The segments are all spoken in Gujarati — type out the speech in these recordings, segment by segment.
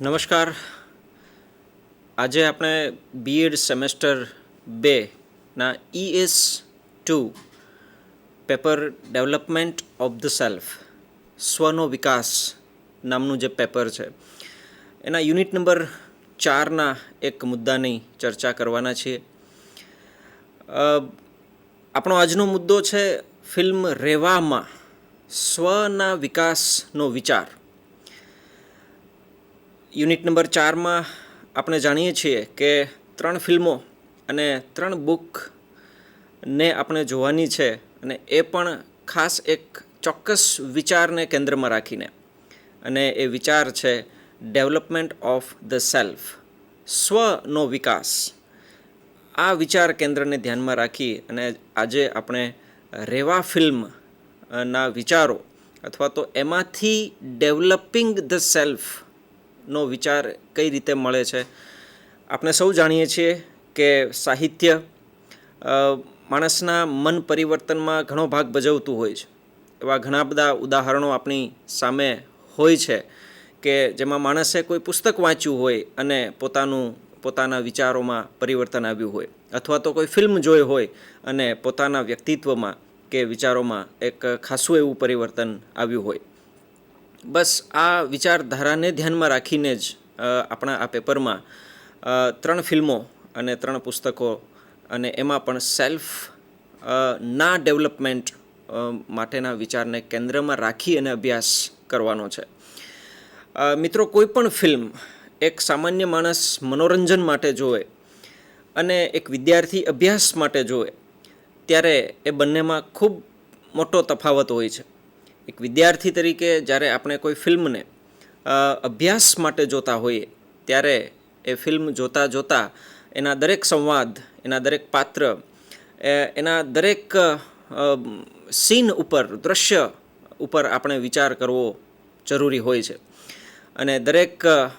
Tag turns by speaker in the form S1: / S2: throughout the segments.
S1: નમસ્કાર. આજે આપણે બીએડ સેમેસ્ટર 2ના ES2 paper development of the self સ્વનો વિકાસ નામનું જે પેપર છે એના યુનિટ નંબર 4ના એક મુદ્દાની ચર્ચા કરવાના છીએ. આપણો આજનો મુદ્દો છે ફિલ્મ રેવામાં સ્વના વિકાસનો વિચાર. યુનિટ નંબર 4માં આપણે જાણીએ છીએ કે 3 ફિલ્મો અને 3 બુકને આપણે જોવાની છે, અને એ પણ ખાસ એક ચોક્કસ વિચારને કેન્દ્રમાં રાખીને, અને એ વિચાર છે ડેવલપમેન્ટ ઓફ ધ સેલ્ફ, સ્વનો વિકાસ. આ વિચાર કેન્દ્રને ધ્યાનમાં રાખી અને આજે આપણે રેવા ફિલ્મના વિચારો અથવા તો એમાંથી ડેવલપિંગ ધ સેલ્ફ નો વિચાર કઈ રીતે મળે છે. આપણે સૌ જાણીએ છીએ કે સાહિત્ય માણસના મન પરિવર્તનમાં ઘણો ભાગ ભજવતું હોય છે. એવા ઘણા બધા ઉદાહરણો આપણી સામે હોય છે કે જેમાં માણસે કોઈ પુસ્તક વાંચ્યું હોય અને પોતાના વિચારોમાં પરિવર્તન આવ્યું હોય, અથવા તો કોઈ ફિલ્મ જોઈ હોય અને પોતાના વ્યક્તિત્વમાં કે વિચારોમાં એક ખાસું એવું પરિવર્તન આવ્યું હોય. બસ આ વિચારધારાને ધ્યાનમાં રાખીને જ આપણા આ પેપરમાં 3 ફિલ્મો અને 3 પુસ્તકો, અને એમાં પણ સેલ્ફ ના ડેવલપમેન્ટ માટેના વિચારને કેન્દ્રમાં રાખી અને અભ્યાસ કરવાનો છે. મિત્રો, કોઈ પણ ફિલ્મ એક સામાન્ય માણસ મનોરંજન માટે જોવે અને એક વિદ્યાર્થી અભ્યાસ માટે જોવે ત્યારે એ બંનેમાં ખૂબ મોટો તફાવત હોય છે. એક વિદ્યાર્થી તરીકે જ્યારે આપણે કોઈ ફિલ્મને અભ્યાસ માટે જોતા હોઈએ ત્યારે એ ફિલ્મ જોતાં એના દરેક સંવાદ, એના દરેક પાત્ર, એના દરેક સીન ઉપર, દૃશ્ય ઉપર આપણે વિચાર કરવો જરૂરી હોય છે. અને દરેક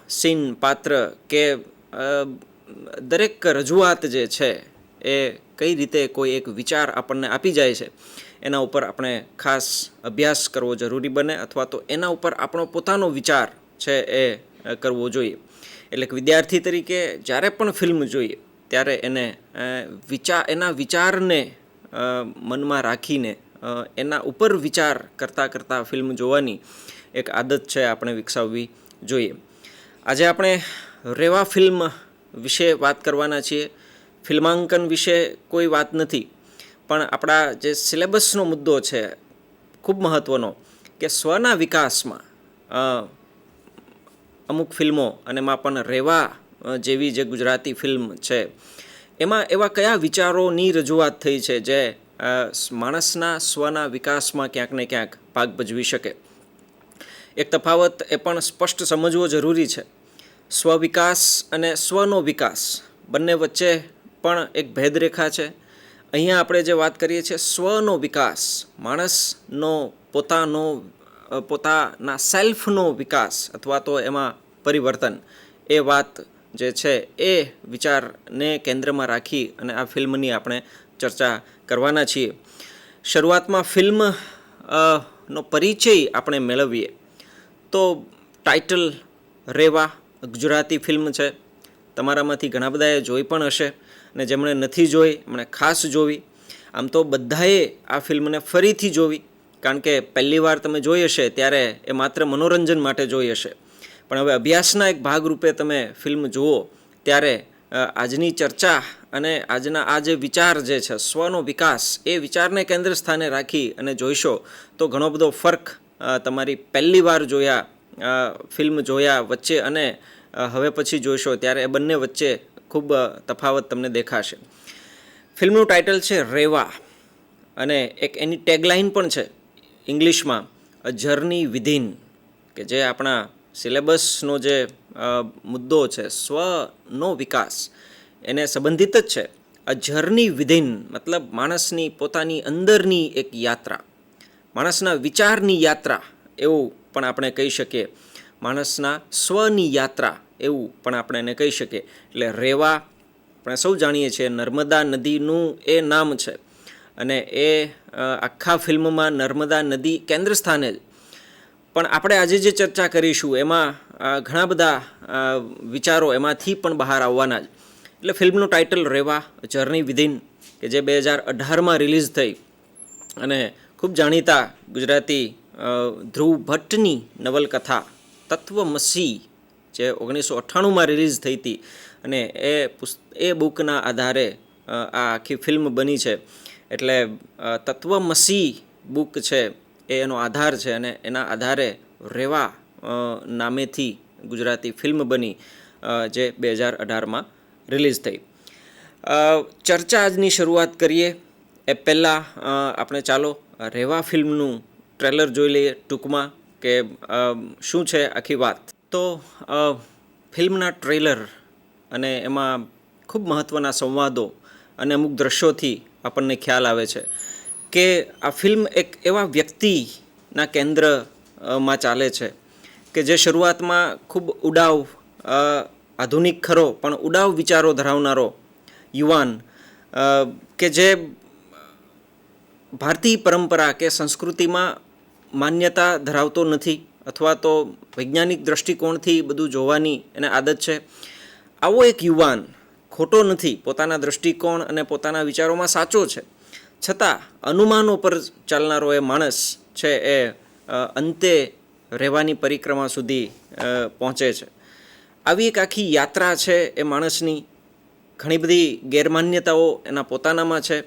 S1: સીન, પાત્ર કે દરેક રજૂઆત જે છે એ કઈ રીતે કોઈ એક વિચાર આપણને આપી જાય છે એના ઉપર આપણે ખાસ અભ્યાસ કરવો જરૂરી બને, અથવા તો એના ઉપર આપણો પોતાનો વિચાર છે એ કરવો જોઈએ. એટલે કે વિદ્યાર્થી તરીકે જ્યારે પણ ફિલ્મ જોઈએ ત્યારે એના વિચારને મનમાં રાખીને એના ઉપર વિચાર કરતાં ફિલ્મ જોવાની એક આદત છે આપણે વિકસાવવી જોઈએ. આજે આપણે રેવા ફિલ્મ વિશે વાત કરવાના છીએ. ફિલ્માંકન વિશે કોઈ વાત નથી, પણ આપણા જે સિલેબસનો મુદ્દો છે ખૂબ મહત્ત્વનો, કે સ્વના વિકાસમાં અમુક ફિલ્મો, અને એમાં પણ રેવા જેવી જે ગુજરાતી ફિલ્મ છે એમાં એવા કયા વિચારોની રજૂઆત થઈ છે જે માણસના સ્વના વિકાસમાં ક્યાંક ને ક્યાંક ભાગ ભજવી શકે. એક તફાવત એ પણ સ્પષ્ટ સમજવો જરૂરી છે. સ્વવિકાસ અને સ્વનો વિકાસ બંને વચ્ચે પણ એક ભેદરેખા છે. અહીંયા આપણે જે વાત કરીએ છીએ સ્વનો વિકાસ, માણસનો પોતાના સેલ્ફનો વિકાસ અથવા તો એમાં પરિવર્તન, એ વાત જે છે એ વિચારને કેન્દ્રમાં રાખી અને આ ફિલ્મની આપણે ચર્ચા કરવાના છીએ. શરૂઆતમાં ફિલ્મ નો પરિચય આપણે મેળવીએ તો ટાઇટલ રેવા ગુજરાતી ફિલ્મ છે. તમારામાંથી ઘણા બધાએ જોઈ પણ હશે, અને જેમણે નથી જોઈ એમણે ખાસ જોવી. આમ તો બધાએ આ ફિલ્મને ફરીથી જોવી, કારણ કે પહેલી વાર તમે જોઈ હશે ત્યારે એ માત્ર મનોરંજન માટે જોઈ હશે, પણ હવે અભ્યાસના એક ભાગરૂપે તમે ફિલ્મ જુઓ ત્યારે આજની ચર્ચા અને આજના આ જે વિચાર જે છે સ્વનો વિકાસ, એ વિચારને કેન્દ્ર સ્થાને રાખી અને જોઈશો તો ઘણો બધો ફરક તમારી પહેલી વાર ફિલ્મ જોયા વચ્ચે અને હવે પછી જોઈશો ત્યારે એ બંને વચ્ચે ખૂબ તફાવત તમને દેખાશે. ફિલ્મનું ટાઇટલ છે રેવા, અને એક એની ટેગલાઇન પણ છે ઇંગ્લિશમાં, અ જર્ની વિધિન, કે જે આપણા સિલેબસનો જે મુદ્દો છે સ્વનો વિકાસ એને સંબંધિત જ છે. અ જર્ની વિધિન મતલબ માણસની પોતાની અંદરની એક યાત્રા, માણસના વિચારની યાત્રા એવું પણ આપણે કહી શકીએ, માણસના સ્વની યાત્રા એવું પણ આપણે એને કહી શકીએ. એટલે રેવા આપણે સૌ જાણીએ છીએ નર્મદા નદીનું એ નામ છે, અને એ આખા ફિલ્મમાં નર્મદા નદી કેન્દ્ર સ્થાને જ. પણ આપણે આજે જે ચર્ચા કરીશું એમાં ઘણા બધા વિચારો એમાંથી પણ બહાર આવવાના જ. એટલે ફિલ્મનું ટાઇટલ રેવા જર્ની વિધિન, કે જે 2018માં રિલીઝ થઈ અને ખૂબ જાણીતા ગુજરાતી ધ્રુવ ભટ્ટની નવલકથા તત્વમસી જે 1998માં રિલીઝ થઈ હતી અને એ બુકના આધારે આ આખી ફિલ્મ બની છે. એટલે તત્વમસી બુક છે એ એનો આધાર છે અને એના આધારે રેવા નામેથી ગુજરાતી ફિલ્મ બની જે 2018માં રિલીઝ થઈ. ચર્ચા આજની શરૂઆત કરીએ એ પહેલાં આપણે ચાલો રેવા ફિલ્મનું ટ્રેલર જોઈ લઈએ ટૂંકમાં કે શું છે આખી વાત. તો ફિલ્મના ટ્રેલર અને એમાં ખૂબ મહત્ત્વના સંવાદો અને અમુક દ્રશ્યોથી આપણને ખ્યાલ આવે છે કે આ ફિલ્મ એક એવા વ્યક્તિના કેન્દ્રમાં ચાલે છે કે જે શરૂઆતમાં ખૂબ ઉડાવ, આધુનિક ખરો પણ ઉડાવ વિચારો ધરાવનારો યુવાન કે જે ભારતીય પરંપરા કે સંસ્કૃતિમાં માન્યતા ધરાવતો નથી અથવા તો વૈજ્ઞાનિક દૃષ્ટિકોણથી બધું જોવાની એને આદત છે. આવો એક યુવાન ખોટો નથી, પોતાના દૃષ્ટિકોણ અને પોતાના વિચારોમાં સાચો છે, છતાં અનુમાનો પર ચાલનારો એ માણસ છે એ અંતે રહેવાની પરિક્રમા સુધી પહોંચે છે. આવી એક આખી યાત્રા છે એ માણસની. ઘણી બધી ગેરમાન્યતાઓ એના પોતાનામાં છે.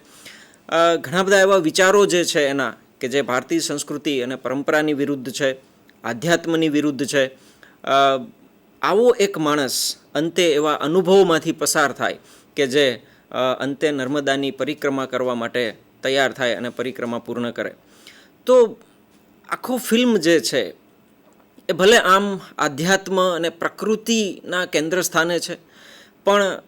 S1: ઘણા બધા એવા વિચારો જે છે એના કે જે ભારતીય સંસ્કૃતિ અને પરંપરાની વિરુદ્ધ છે, આધ્યાત્મની વિરુદ્ધ છે. આવો એક માણસ અંતે એવા અનુભવોમાંથી પસાર થાય કે જે અંતે નર્મદાની પરિક્રમા કરવા માટે તૈયાર થાય અને પરિક્રમા પૂર્ણ કરે. તો આખો ફિલ્મ જે છે એ ભલે આમ આધ્યાત્મ અને પ્રકૃતિના કેન્દ્ર સ્થાને છે, પણ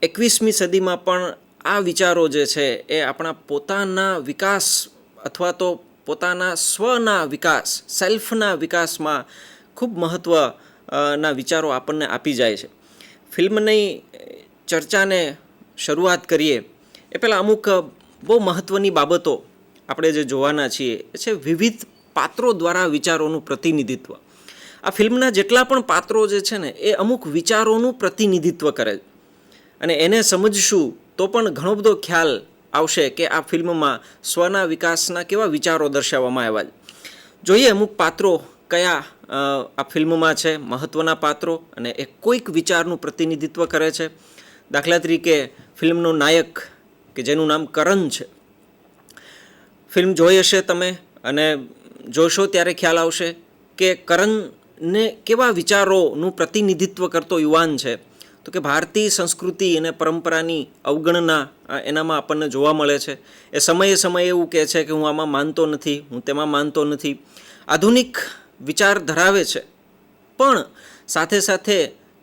S1: 21મી સદીમાં પણ આ વિચારો જે છે એ આપણા પોતાના વિકાસ અથવા તો પોતાના સ્વના વિકાસ, સેલ્ફના વિકાસમાં ખૂબ મહત્ત્વના વિચારો આપણને આપી જાય છે. ફિલ્મની ચર્ચાને શરૂઆત કરીએ એ પહેલાં અમુક બહુ મહત્ત્વની બાબતો આપણે જે જોવાના છીએ એ છે વિવિધ પાત્રો દ્વારા વિચારોનું પ્રતિનિધિત્વ. આ ફિલ્મના જેટલા પણ પાત્રો જે છે ને એ અમુક વિચારોનું પ્રતિનિધિત્વ કરે અને એને સમજશું તો પણ ઘણો બધો ખ્યાલ આવશે કે આ ફિલ્મમાં સ્વના વિકાસના કેવા વિચારો દર્શાવવામાં આવ્યા છે. જોઈએ અમુક પાત્રો કયા આ ફિલ્મમાં છે, મહત્ત્વના પાત્રો, અને એ કોઈક વિચારનું પ્રતિનિધિત્વ કરે છે. દાખલા તરીકે ફિલ્મનો નાયક કે જેનું નામ કરણ છે. ફિલ્મ જોઈ હશે તમે અને જોશો ત્યારે ખ્યાલ આવશે કે કરણને કેવા વિચારોનું પ્રતિનિધિત્વ કરતો યુવાન છે. તો કે ભારતીય સંસ્કૃતિ અને પરંપરાની અવગણના એનામાં આપણને જોવા મળે છે. એ સમયે સમયે એવું કહે છે કે હું આમાં માનતો નથી, હું તેમાં માનતો નથી. આધુનિક વિચાર ધરાવે છે પણ સાથે સાથે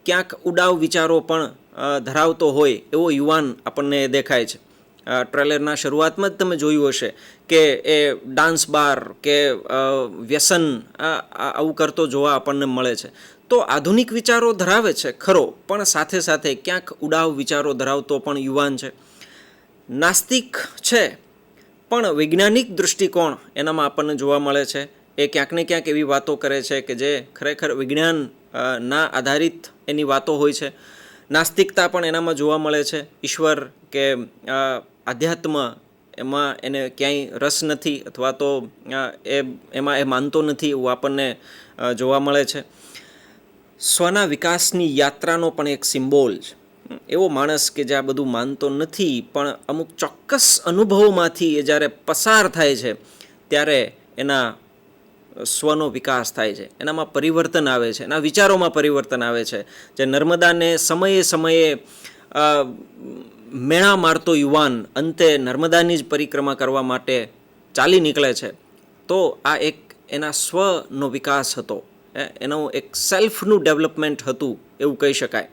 S1: ક્યાંક ઉડાવ વિચારો પણ ધરાવતો હોય એવો યુવાન આપણને દેખાય છે. ટ્રેલરના શરૂઆતમાં જ તમે જોયું હશે કે એ ડાન્સ બાર કે વ્યસન આવું કરતો જોવા આપણને મળે છે. તો આધુનિક વિચારો ધરાવે છે ખરો, પણ સાથે સાથે ક્યાંક ઉડાવ વિચારો ધરાવતો પણ યુવાન છે. નાસ્તિક છે પણ વૈજ્ઞાનિક દૃષ્ટિકોણ એનામાં આપણને જોવા મળે છે. એ ક્યાંક ને ક્યાંક એવી વાતો કરે છે કે જે ખરેખર વિજ્ઞાન ના આધારિત એની વાતો હોય છે. નાસ્તિકતા પણ એનામાં જોવા મળે છે. ઈશ્વર કે આધ્યાત્મ એમાં એને ક્યાંય રસ નથી અથવા તો એમાં એ માનતો નથી એવું આપણને જોવા મળે છે. સ્વના વિકાસની યાત્રાનો પણ એક સિમ્બોલ છે. એવો માણસ કે જે આ બધું માનતો નથી પણ અમુક ચોક્કસ અનુભવોમાંથી એ જ્યારે પસાર થાય છે ત્યારે એના સ્વનો વિકાસ થાય છે, એનામાં પરિવર્તન આવે છે, એના વિચારોમાં પરિવર્તન આવે છે. જે નર્મદાને સમયે સમયે મેળા મારતો યુવાન અંતે નર્મદાની જ પરિક્રમા કરવા માટે ચાલી નીકળે છે. તો આ એક એના સ્વનો વિકાસ હતો, એનું એક સેલ્ફનું ડેવલપમેન્ટ હતું એવું કહી શકાય.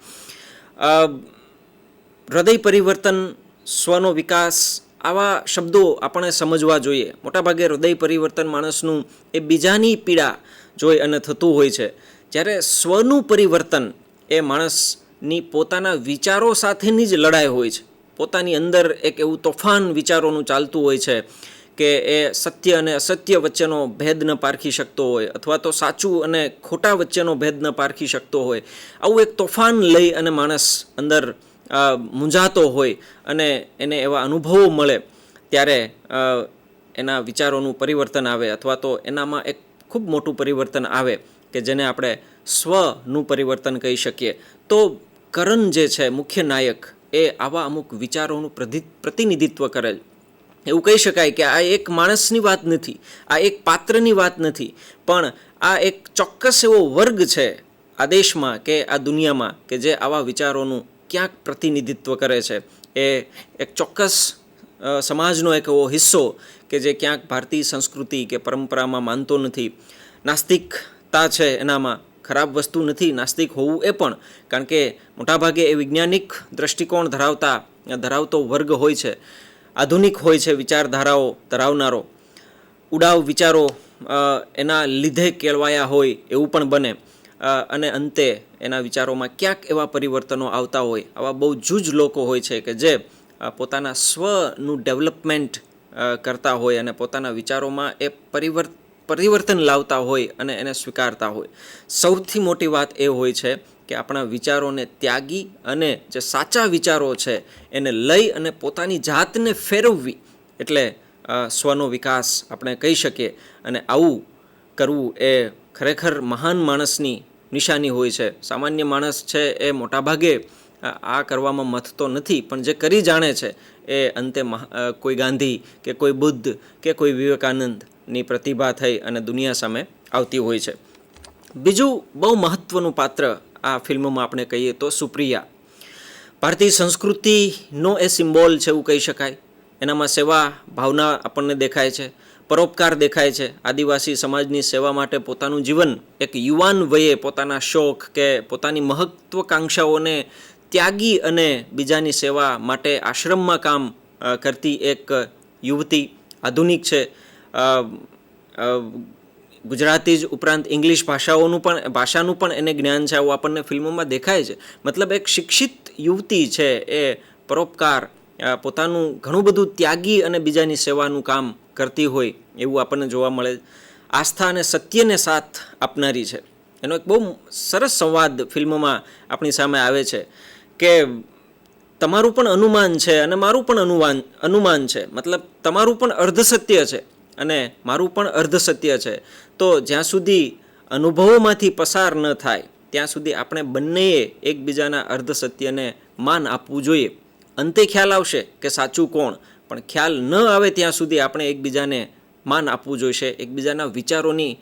S1: હૃદય પરિવર્તન, સ્વનો વિકાસ, આવા શબ્દો આપણે સમજવા જોઈએ. મોટાભાગે હૃદય પરિવર્તન માણસનું એ બીજાની પીડા જોઈ અને થતું હોય છે, જ્યારે સ્વનું પરિવર્તન એ માણસની પોતાના વિચારો સાથેની જ લડાઈ હોય છે. પોતાની અંદર એક એવું તોફાન વિચારોનું ચાલતું હોય છે કે એ સત્ય અને અસત્ય વચ્ચેનો ભેદ ન પારખી શકતો હોય, અથવા તો સાચું અને ખોટા વચ્ચેનો ભેદ ન પારખી શકતો હોય. આવું એક તોફાન લઈ અને માણસ અંદર મૂંઝાતો હોય અને એને એવા અનુભવો મળે ત્યારે એના વિચારોનું પરિવર્તન આવે, અથવા તો એનામાં એક ખૂબ મોટું પરિવર્તન આવે કે જેને આપણે સ્વનું પરિવર્તન કહી શકીએ. તો કરણ જે છે મુખ્ય નાયક, એ આવા અમુક વિચારોનું પ્રતિનિધિત્વ કરે છે. એવું કહી શકાય કે આ એક માણસની વાત નથી, આ એક પાત્રની વાત નથી, પણ આ એક ચોક્કસ એવો વર્ગ છે આ દેશમાં કે આ દુનિયામાં કે જે આવા વિચારોનું ક્યાંક પ્રતિનિધિત્વ કરે છે. એ એક ચોક્કસ સમાજનો એક એવો હિસ્સો કે જે ક્યાંક ભારતીય સંસ્કૃતિ કે પરંપરામાં માનતો નથી. નાસ્તિકતા છે, એનામાં ખરાબ વસ્તુ નથી નાસ્તિક હોવું એ પણ, કારણ કે મોટાભાગે એ વૈજ્ઞાનિક દ્રષ્ટિકોણ ધરાવતો વર્ગ હોય છે, આધુનિક હોય છે વિચારધારાઓ ધરાવનારો. ઉડાવ વિચારો એના લીધે કેળવાયા હોય એવું પણ બને, અને અંતે એના વિચારોમાં ક્યાંક એવા પરિવર્તનો આવતા હોય. આવા બહુ જૂજ લોકો હોય છે કે જે પોતાના સ્વનું ડેવલપમેન્ટ કરતા હોય અને પોતાના વિચારોમાં એ પરિવર્તન લાવતા હોય અને એને સ્વીકારતા હોય. સૌથી મોટી વાત એ હોય છે કે આપણા વિચારોને ત્યાગી અને જે સાચા વિચારો છે એને લઈ અને પોતાની જાતને ફેરવવી, એટલે સ્વનો વિકાસ આપણે કહી શકીએ. અને આવું કરવું એ ખરેખર મહાન માણસની નિશાની હોય છે. સામાન્ય માણસ છે એ મોટાભાગે આ કરવામાં મથતો નથી, પણ જે કરી જાણે છે એ અંતે કોઈ ગાંધી કે કોઈ બુદ્ધ કે કોઈ વિવેકાનંદની પ્રતિભા થઈ અને દુનિયા સામે આવતી હોય છે. બીજું બહુ મહત્ત્વનું પાત્ર આ ફિલ્મમાં આપણે કહીએ તો સુપ્રિયા. ભારતીય સંસ્કૃતિનો એ સિમ્બોલ છે એવું કહી શકાય. એનામાં સેવા ભાવના આપણને દેખાય છે, પરોપકાર દેખાય છે. આદિવાસી સમાજની સેવા માટે પોતાનું જીવન એક યુવાન વયે પોતાના શોખ કે પોતાની મહત્વકાંક્ષાઓને ત્યાગી અને બીજાની સેવા માટે આશ્રમમાં કામ કરતી એક યુવતી. આધુનિક છે, ગુજરાતી જ ઉપરાંત ઇંગ્લિશ ભાષાનું પણ એને જ્ઞાન છે, આવું આપણને ફિલ્મોમાં દેખાય છે. મતલબ એક શિક્ષિત યુવતી છે એ પરોપકાર, પોતાનું ઘણું બધું ત્યાગી અને બીજાની સેવાનું કામ કરતી હોય એવું આપણને જોવા મળે. આસ્થા અને સત્યને સાથ આપનારી છે. એનો એક બહુ સરસ સંવાદ ફિલ્મમાં આપણી સામે આવે છે કે તમારું પણ અનુમાન છે અને મારું પણ અનુમાન છે, મતલબ તમારું પણ અર્ધ સત્ય છે અને મારું પણ અર્ધ સત્ય છે. તો જ્યાં સુધી અનુભવોમાંથી પસાર ન થાય ત્યાં સુધી આપણે બંનેએ એકબીજાના અર્ધ સત્યને માન આપવું જોઈએ. અંતે ખ્યાલ આવશે કે સાચું કોણ, પણ ખ્યાલ ન આવે ત્યાં સુધી આપણે એકબીજાને માન આપવું જોઈશે, એકબીજાના વિચારોની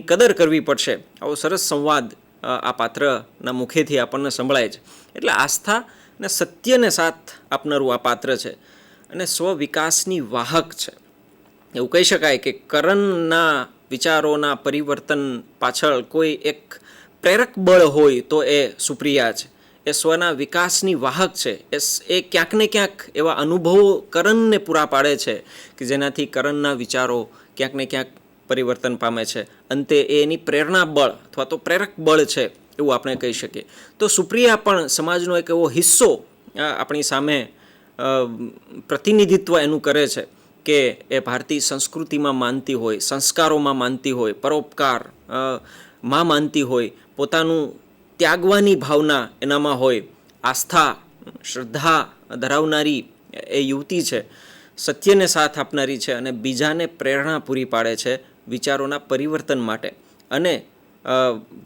S1: કદર કરવી પડશે. આવો સરસ સંવાદ આ પાત્રના મુખેથી આપણને સંભળાય છે. એટલે આસ્થા અને સત્યને સાથ આપનારું આ પાત્ર છે અને સ્વવિકાસની વાહક છે. એવું કહી શકાય કે કરણના વિચારોના પરિવર્તન પાછળ કોઈ એક પ્રેરક બળ હોય તો એ સુપ્રિયા છે. એ સ્વના વિકાસની વાહક છે. એ ક્યાંક ને ક્યાંક એવા અનુભવો કરણને પૂરા પાડે છે કે જેનાથી કરણના વિચારો ક્યાંક ને ક્યાંક પરિવર્તન પામે છે. અંતે એની પ્રેરણા બળ અથવા તો પ્રેરક બળ છે એવું આપણે કહી શકીએ. તો સુપ્રિયા પણ સમાજનો એક એવો હિસ્સો આપણી સામે પ્રતિનિધિત્વ એનું કરે છે કે એ ભારતીય સંસ્કૃતિમાં માનતી હોય, સંસ્કારોમાં માનતી હોય, પરોપકારમાં માનતી હોય, પોતાનું ત્યાગવાની ભાવના એનામાં હોય, આસ્થા શ્રદ્ધા ધરાવનારી એ યુવતી છે, સત્યને સાથ આપનારી છે અને બીજાને પ્રેરણા પૂરી પાડે છે વિચારોના પરિવર્તન માટે. અને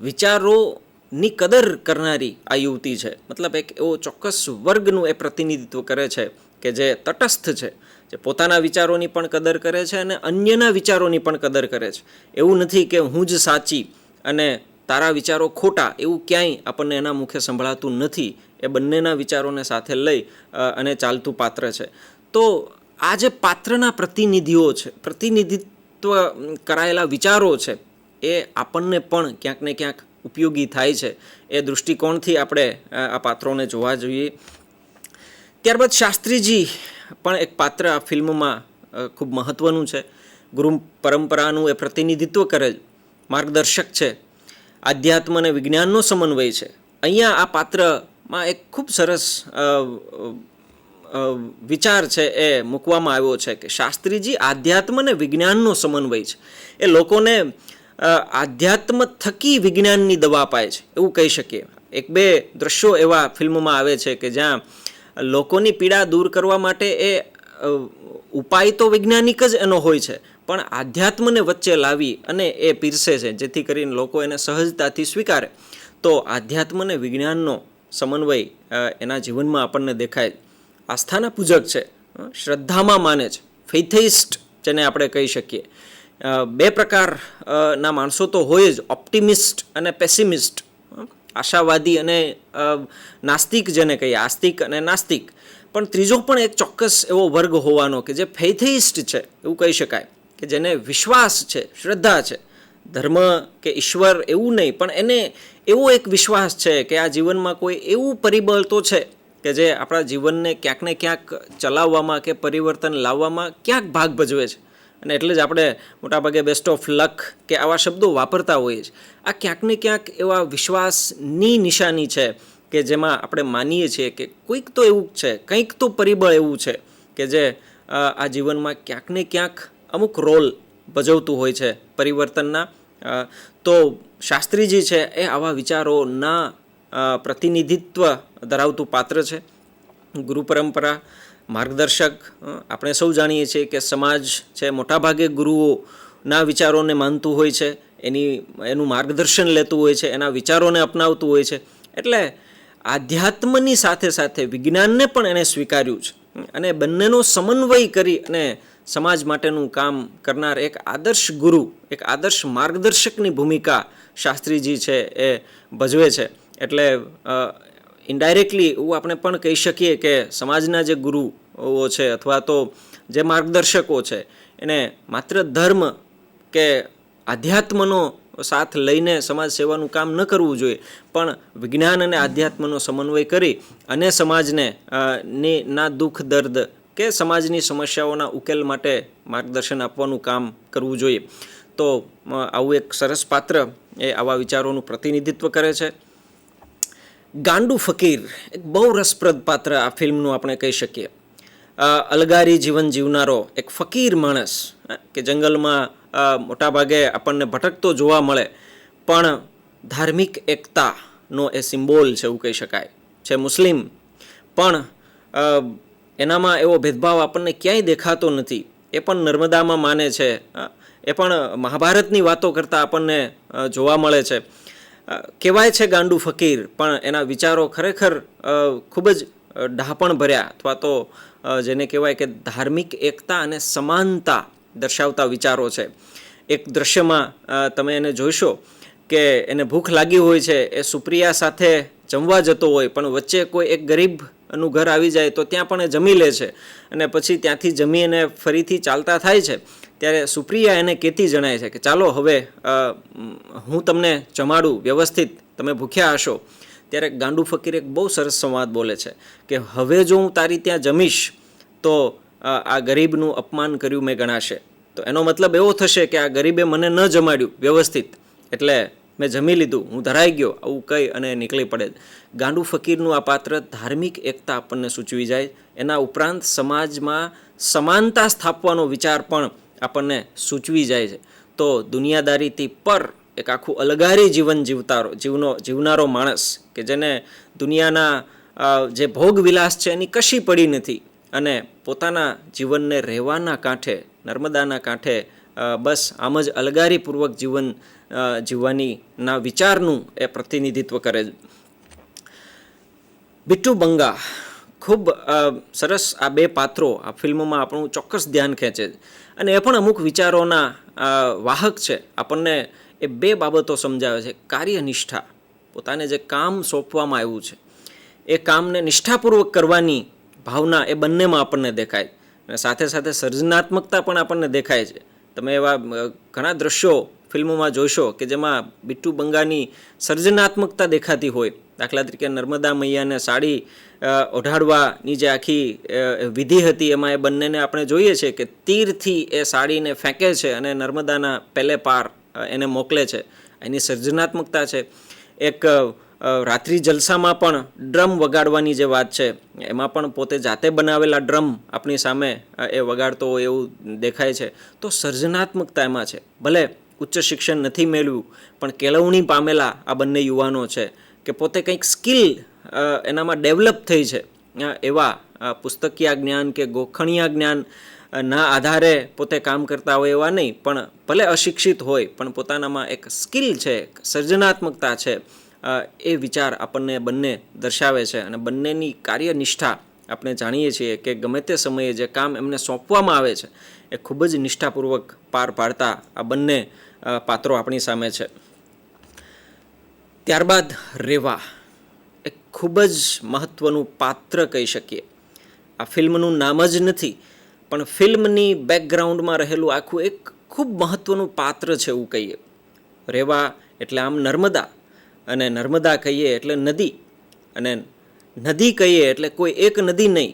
S1: વિચારોની કદર કરનારી આ યુવતી છે. મતલબ એક એવો ચોક્કસ વર્ગનું એ પ્રતિનિધિત્વ કરે છે કે જે તટસ્થ છે, જે પોતાના વિચારોની પણ કદર કરે છે અને અન્યના વિચારોની પણ કદર કરે છે. એવું નથી કે હું જ સાચી અને તારા વિચારો ખોટા, એવું ક્યાંય આપણને એના મુખે સંભળાતું નથી. એ બંનેના વિચારોને સાથે લઈ અને ચાલતું પાત્ર છે. તો આ જે પાત્રના પ્રતિનિધિઓ છે, પ્રતિનિધિત્વ કરાયેલા વિચારો છે, એ આપણને પણ ક્યાંક ને ક્યાંક ઉપયોગી થાય છે. એ દૃષ્ટિકોણથી આપણે આ પાત્રોને જોવા જોઈએ. ત્યારબાદ શાસ્ત્રીજી પણ એક પાત્ર આ ફિલ્મમાં ખૂબ મહત્ત્વનું છે. ગુરુ પરંપરાનું એ પ્રતિનિધિત્વ કરે, માર્ગદર્શક છે, આધ્યાત્મ અને વિજ્ઞાનનો સમન્વય છે. અહીંયા આ પાત્રમાં એક ખૂબ સરસ વિચાર છે એ મૂકવામાં આવ્યો છે કે શાસ્ત્રીજી આધ્યાત્મ અને વિજ્ઞાનનો સમન્વય છે. એ લોકોને આધ્યાત્મ થકી વિજ્ઞાનની દવા અપાય છે એવું કહી શકીએ. એક બે દ્રશ્યો એવા ફિલ્મમાં આવે છે કે જ્યાં લોકોની પીડા દૂર કરવા માટે એ ઉપાય તો વૈજ્ઞાનિક જ એનો હોય છે, પણ આધ્યાત્મને વચ્ચે લાવી અને એ પીરસે છે જેથી કરીને લોકો એને સહજતાથી સ્વીકારે. તો આધ્યાત્મ અને વિજ્ઞાનનો સમન્વય એના જીવનમાં આપણને દેખાય. આસ્થાના પૂજક છે, શ્રદ્ધામાં માને છે, ફેથિસ્ટ જેને આપણે કહી શકીએ. બે પ્રકારના માણસો તો હોય જ, ઓપ્ટિમિસ્ટ અને પેસિમિસ્ટ, આશાવાદી અને નાસ્તિક જેને કહીએ, આસ્તિક અને નાસ્તિક. પણ ત્રીજો પણ એક ચોક્કસ એવો વર્ગ હોવાનો કે જે ફેથિસ્ટ છે એવું કહી શકાય, કે જેને વિશ્વાસ છે, શ્રદ્ધા છે. ધર્મ કે ઈશ્વર એવું નહીં, પણ એને એવો એક વિશ્વાસ છે કે આ જીવનમાં કોઈ એવું પરિબળ તો છે કે જે આપણા જીવનને ક્યાંક ને ક્યાંક ચલાવવામાં કે પરિવર્તન લાવવામાં ક્યાંક ભાગ ભજવે છે. અને એટલે જ આપણે મોટાભાગે બેસ્ટ ઓફ લક કે આવા શબ્દો વાપરતા હોઈએ છીએ. આ ક્યાંક ને ક્યાંક એવા વિશ્વાસની નિશાની છે કે જેમાં આપણે માનીએ છીએ કે કોઈક તો એવું છે, કંઈક તો પરિબળ એવું છે કે જે આ જીવનમાં ક્યાંક ને ક્યાંક અમુક રોલ ભજવતું હોય છે પરિવર્તનના. તો શાસ્ત્રીજી છે એ આવા વિચારોના પ્રતિનિધિત્વ ધરાવતું પાત્ર છે. ગુરુ પરંપરા, માર્ગદર્શક. આપણે સૌ જાણીએ છીએ કે સમાજ છે મોટાભાગે ગુરુઓના વિચારોને માનતું હોય છે, એનું માર્ગદર્શન લેતું હોય છે, એના વિચારોને અપનાવતું હોય છે. એટલે આધ્યાત્મની સાથે સાથે વિજ્ઞાનને પણ એણે સ્વીકાર્યું છે અને બંનેનો સમન્વય કરી અને સમાજ માટેનું કામ કરનાર એક આદર્શ ગુરુ, એક આદર્શ માર્ગદર્શકની ભૂમિકા શાસ્ત્રીજી છે એ ભજવે છે. એટલે ઇનડાયરેક્ટલી એવું આપણે પણ કહી શકીએ કે સમાજના જે ગુરુઓ છે અથવા તો જે માર્ગદર્શકો છે એને માત્ર ધર્મ કે આધ્યાત્મનો સાથ લઈને સમાજ સેવાનું કામ ન કરવું જોઈએ, પણ વિજ્ઞાન અને આધ્યાત્મનો સમન્વય કરી અને સમાજને ના દુઃખ દર્દ કે સમાજની સમસ્યાઓના ઉકેલ માટે માર્ગદર્શન આપવાનું કામ કરવું જોઈએ. તો આવું એક સરસ પાત્ર એ આવા વિચારોનું પ્રતિનિધિત્વ કરે છે. ગાંડુ ફકીર એક બહુ રસપ્રદ પાત્ર આ ફિલ્મનું આપણે કહી શકીએ. અલગારી જીવન જીવનારો એક ફકીર માણસ કે જંગલમાં મોટાભાગે આપણને ભટકતો જોવા મળે, પણ ધાર્મિક એકતાનો એ સિમ્બોલ છે એવું કહી શકાય. છે મુસ્લિમ, પણ એનામાં એવો ભેદભાવ આપણને ક્યાંય દેખાતો નથી. એ પણ નર્મદામાં માને છે, એ પણ મહાભારતની વાતો કરતાં આપણને જોવા મળે છે. કહેવાય છે ગાંડુ ફકીર, પણ એના વિચારો ખરેખર ખૂબ જ ડહાપણ ભર્યા અથવા તો જેને કહેવાય કે ધાર્મિક એકતા અને સમાનતા દર્શાવતા વિચારો છે. એક દ્રશ્યમાં તમે એને જોઈશો કે એને ભૂખ લાગી હોય છે, એ સુપ્રિયા સાથે જમવા જતો હોય, પણ વચ્ચે કોઈ એક ગરીબનું ઘર આવી જાય તો ત્યાં પણ એ જમી લે છે અને પછી ત્યાંથી જમી અને ફરીથી ચાલતા થાય છે. ત્યારે સુપ્રિયા એને કહેતી જણાય છે કે ચાલો હવે હું તમને જમાડું વ્યવસ્થિત, તમે ભૂખ્યા હશો. ત્યારે ગાંડુ ફકીર એક બહુ સરસ સંવાદ બોલે છે કે હવે જો હું તારી ત્યાં જમીશ તો આ ગરીબનું અપમાન કર્યું મેં ગણાશે. તો એનો મતલબ એવો થશે કે આ ગરીબે મને ન જમાડ્યું વ્યવસ્થિત, એટલે મેં જમી લીધું, હું ધરાઈ ગયો, આવું કહી અને નીકળી પડે. ગાંડુ ફકીરનું આ પાત્ર ધાર્મિક એકતા આપણને સૂચવી જાય. એના ઉપરાંત સમાજમાં સમાનતા સ્થાપવાનો વિચાર પણ આપણને સૂચવી જાય છે. તો દુનિયાદારીથી પર એક આખું અલગારી જીવન જીવનારો માણસ કે જેને દુનિયાના જે ભોગ વિલાસ છે એની કશી પડી નથી અને પોતાના જીવનને રહેવાના કાંઠે, નર્મદાના કાંઠે બસ આમ જ અલગારીપૂર્વક જીવન જીવવાના વિચારનું એ પ્રતિનિધિત્વ કરે છે. બિટ્ટુ બંગા ખૂબ સરસ આ બે પાત્રો આ ફિલ્મોમાં આપણું ચોક્કસ ધ્યાન ખેંચે છે અને એ પણ અમુક વિચારોના વાહક છે. આપણને એ બે બાબતો સમજાવે છે. કાર્યનિષ્ઠા, પોતાને જે કામ સોંપવામાં આવ્યું છે એ કામને નિષ્ઠાપૂર્વક કરવાની ભાવના એ બંનેમાં આપણને દેખાય અને સાથે સાથે સર્જનાત્મકતા પણ આપણને દેખાય છે. તમે એવા ઘણા દ્રશ્યો ફિલ્મોમાં જોશો કે જેમાં બિટ્ટુ બંગાની સર્જનાત્મકતા દેખાતી હોય. દાખલા તરીકે નર્મદા મૈયાને સાડી ઓઢાડવાની જે આખી વિધિ હતી એમાં એ બંનેને આપણે જોઈએ છે કે તીરથી એ સાડીને ફેંકે છે અને નર્મદાના પેલે પાર એને મોકલે છે. એની સર્જનાત્મકતા છે. એક રાત્રિ જલસામાં પણ ડ્રમ વગાડવાની જે વાત છે એમાં પણ પોતે જાતે બનાવેલા ડ્રમ આપણી સામે એ વગાડતો હોય એવું દેખાય છે. તો સર્જનાત્મકતા એમાં છે. ભલે ઉચ્ચ શિક્ષણ નથી મેળવ્યું પણ કેળવણી પામેલા આ બંને યુવાનો છે કે પોતે કંઈક સ્કિલ એનામાં ડેવલપ થઈ છે. એવા પુસ્તકીય જ્ઞાન કે ગોખણીય જ્ઞાન ના આધારે પોતે કામ કરતા હોય એવા નહીં, પણ ભલે અશિક્ષિત હોય પણ પોતાનામાં એક સ્કિલ છે, સર્જનાત્મકતા છે, એ વિચાર આપણને બંને દર્શાવે છે. અને બંનેની કાર્યનિષ્ઠા આપણે જાણીએ છીએ કે ગમે તે સમયે જે કામ એમને સોંપવામાં આવે છે એ ખૂબ જ નિષ્ઠાપૂર્વક પાર પાડતા આ બંને પાત્રો આપણી સામે છે. ત્યારબાદ રેવા એક ખૂબ જ મહત્ત્વનું પાત્ર કહી શકીએ. આ ફિલ્મનું નામ જ નથી પણ ફિલ્મની બેકગ્રાઉન્ડમાં રહેલું આખું એક ખૂબ મહત્ત્વનું પાત્ર છે એવું કહીએ. રેવા એટલે આમ નર્મદા, અને નર્મદા કહીએ એટલે નદી, અને નદી કહીએ એટલે કોઈ એક નદી નહીં,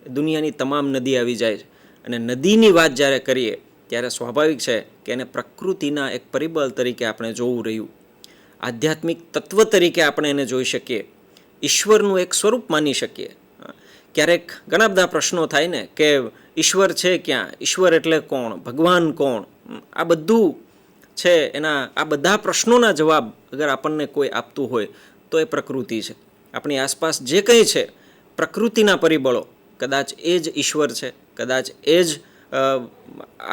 S1: દુનિયાની તમામ નદી આવી જાય છે. અને નદીની વાત જ્યારે કરીએ ત્યારે સ્વાભાવિક છે કે એને પ્રકૃતિના એક પરિબળ તરીકે આપણે જોવું રહ્યું, આધ્યાત્મિક તત્વ તરીકે આપણે એને જોઈ શકીએ, ઈશ્વરનું એક સ્વરૂપ માની શકીએ. ક્યારેક ઘણા બધા પ્રશ્નો થાય ને કે ઈશ્વર છે ક્યાં, ઈશ્વર એટલે કોણ, ભગવાન કોણ, આ બધું છે એના આ બધા પ્રશ્નોના જવાબ અગર આપણને કોઈ આપતું હોય તો એ પ્રકૃતિ છે. આપણી આસપાસ જે કંઈ છે પ્રકૃતિના પરિબળો, કદાચ એ જ ઈશ્વર છે, કદાચ એ જ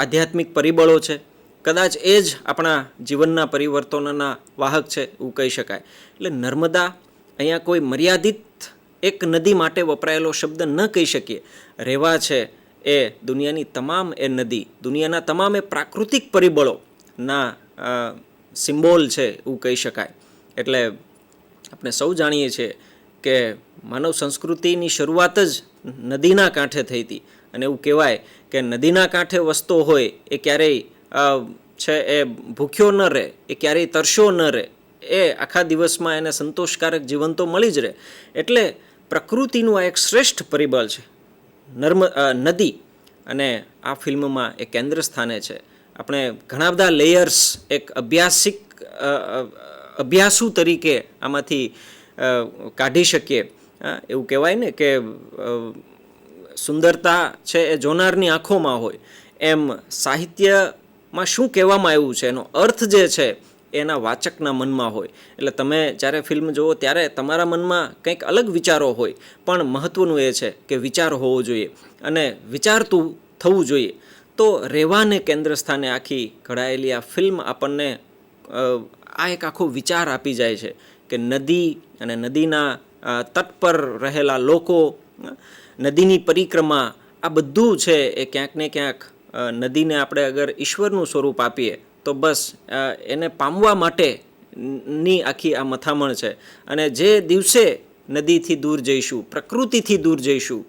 S1: આધ્યાત્મિક પરિબળો છે, કદાચ એ જ આપણા જીવનના પરિવર્તનોના વાહક છે એવું કહી શકાય. એટલે નર્મદા અહીંયા કોઈ મર્યાદિત એક નદી માટે વપરાયેલો શબ્દ ન કહી શકીએ. રેવા છે એ દુનિયાની તમામ એ નદી, દુનિયાના તમામ એ પ્રાકૃતિક પરિબળોના સિમ્બોલ છે એવું કહી શકાય. એટલે આપણે સૌ જાણીએ છીએ કે માનવ સંસ્કૃતિની શરૂઆત જ નદીના કાંઠે થઈ હતી. અને એવું કહેવાય કે નદીના કાંઠે વસતો હોય એ ક્યારેય છે એ ભૂખ્યો ન રહે, એ ક્યારેય તરસ્યો ન રહે, એ આખા દિવસમાં એને સંતોષકારક જીવન તો મળી જ રહે. એટલે પ્રકૃતિનું આ એક શ્રેષ્ઠ પરિબળ છે નદી, અને આ ફિલ્મમાં એ કેન્દ્ર સ્થાને છે. આપણે ઘણા બધા લેયર્સ એક અભ્યાસુ તરીકે આમાંથી કાઢી શકીએ. એવું કહેવાય ને કે સુંદરતા છે એ જોનારની આંખોમાં હોય, એમ સાહિત્યમાં શું કહેવામાં આવ્યું છે એનો અર્થ જે છે એના વાચકના મનમાં હોય. એટલે તમે જ્યારે ફિલ્મ જુઓ ત્યારે તમારા મનમાં કંઈક અલગ વિચારો હોય, પણ મહત્ત્વનું એ છે કે વિચાર હોવો જોઈએ અને વિચારતું થવું જોઈએ. તો રેવાને કેન્દ્ર સ્થાને આખી ઘડાયેલી આ ફિલ્મ આપણને આ એક આખો વિચાર આપી જાય છે કે નદી અને નદીના તટ પર રહેલા લોકો, નદીની પરિક્રમા, આ બધું છે એ ક્યાંક ને ક્યાંક નદીને આપણે અગર ઈશ્વરનું સ્વરૂપ આપીએ તો બસ એને પામવા માટેની આખી આ મથામણ છે. અને જે દિવસે નદીથી દૂર જઈશું, પ્રકૃતિથી દૂર જઈશું,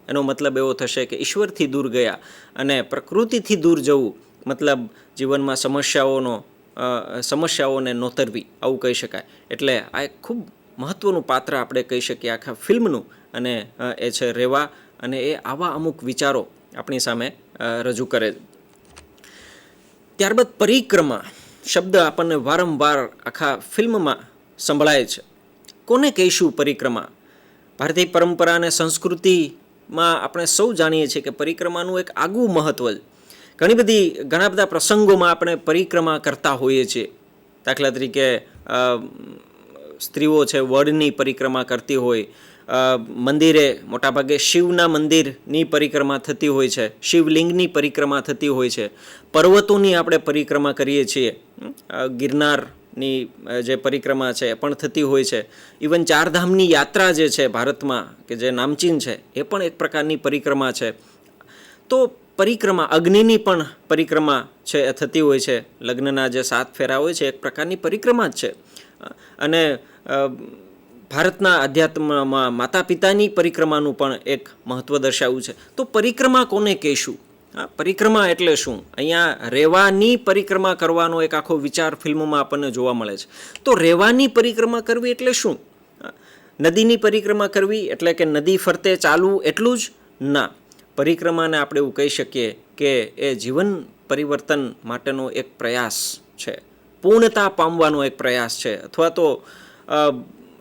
S1: એનો મતલબ એવો થશે કે ઈશ્વરથી દૂર ગયા. અને પ્રકૃતિથી દૂર જવું મતલબ જીવનમાં સમસ્યાઓને નોતરવી, આવું કહી શકાય. એટલે આ એક ખૂબ મહત્ત્વનું પાત્ર આપણે કહી શકીએ આખા ફિલ્મનું, અને એ છે રેવા. અને એ આવા અમુક વિચારો આપણી સામે રજૂ કરે. ત્યારબાદ પરિક્રમા શબ્દ આપણને વારંવાર આખા ફિલ્મમાં સંભળાય છે. કોને કહીશું પરિક્રમા? ભારતીય પરંપરા અને સંસ્કૃતિમાં આપણે સૌ જાણીએ છીએ કે પરિક્રમાનું એક આગવું મહત્ત્વ છે. ઘણા બધા પ્રસંગોમાં આપણે પરિક્રમા કરતા હોઈએ છીએ. દાખલા તરીકે સ્ત્રીઓ છે વડની પરિક્રમા કરતી હોય, મંદિરે મોટાભાગે શિવના મંદિરની પરિક્રમા થતી હોય છે, શિવલિંગની પરિક્રમા થતી હોય છે, પર્વતોની આપણે પરિક્રમા કરીએ છીએ, ગિરનારની જે પરિક્રમા છે એ પણ થતી હોય છે. ઇવન ચારધામની યાત્રા જે છે ભારતમાં કે જે નામચીન છે એ પણ એક પ્રકારની પરિક્રમા છે. તો પરિક્રમા, અગ્નિની પણ પરિક્રમા છે એ થતી હોય છે. લગ્નના જે 7 ફેરા હોય છે એક પ્રકારની પરિક્રમા જ છે. અને ભારતના અધ્યાત્મમાં માતા પિતાની પરિક્રમાનું પણ એક મહત્ત્વ દર્શાવ્યું છે. તો પરિક્રમા કોને કહીશું? પરિક્રમા એટલે શું? અહીંયા રેવાની પરિક્રમા કરવાનો એક આખો વિચાર ફિલ્મમાં આપણને જોવા મળે છે. તો રેવાની પરિક્રમા કરવી એટલે શું? નદીની પરિક્રમા કરવી એટલે કે નદી ફરતે ચાલવું એટલું જ ના. પરિક્રમાને આપણે એવું કહી શકીએ કે એ જીવન પરિવર્તન માટેનો એક પ્રયાસ છે, પૂર્ણતા પામવાનો એક પ્રયાસ છે, અથવા તો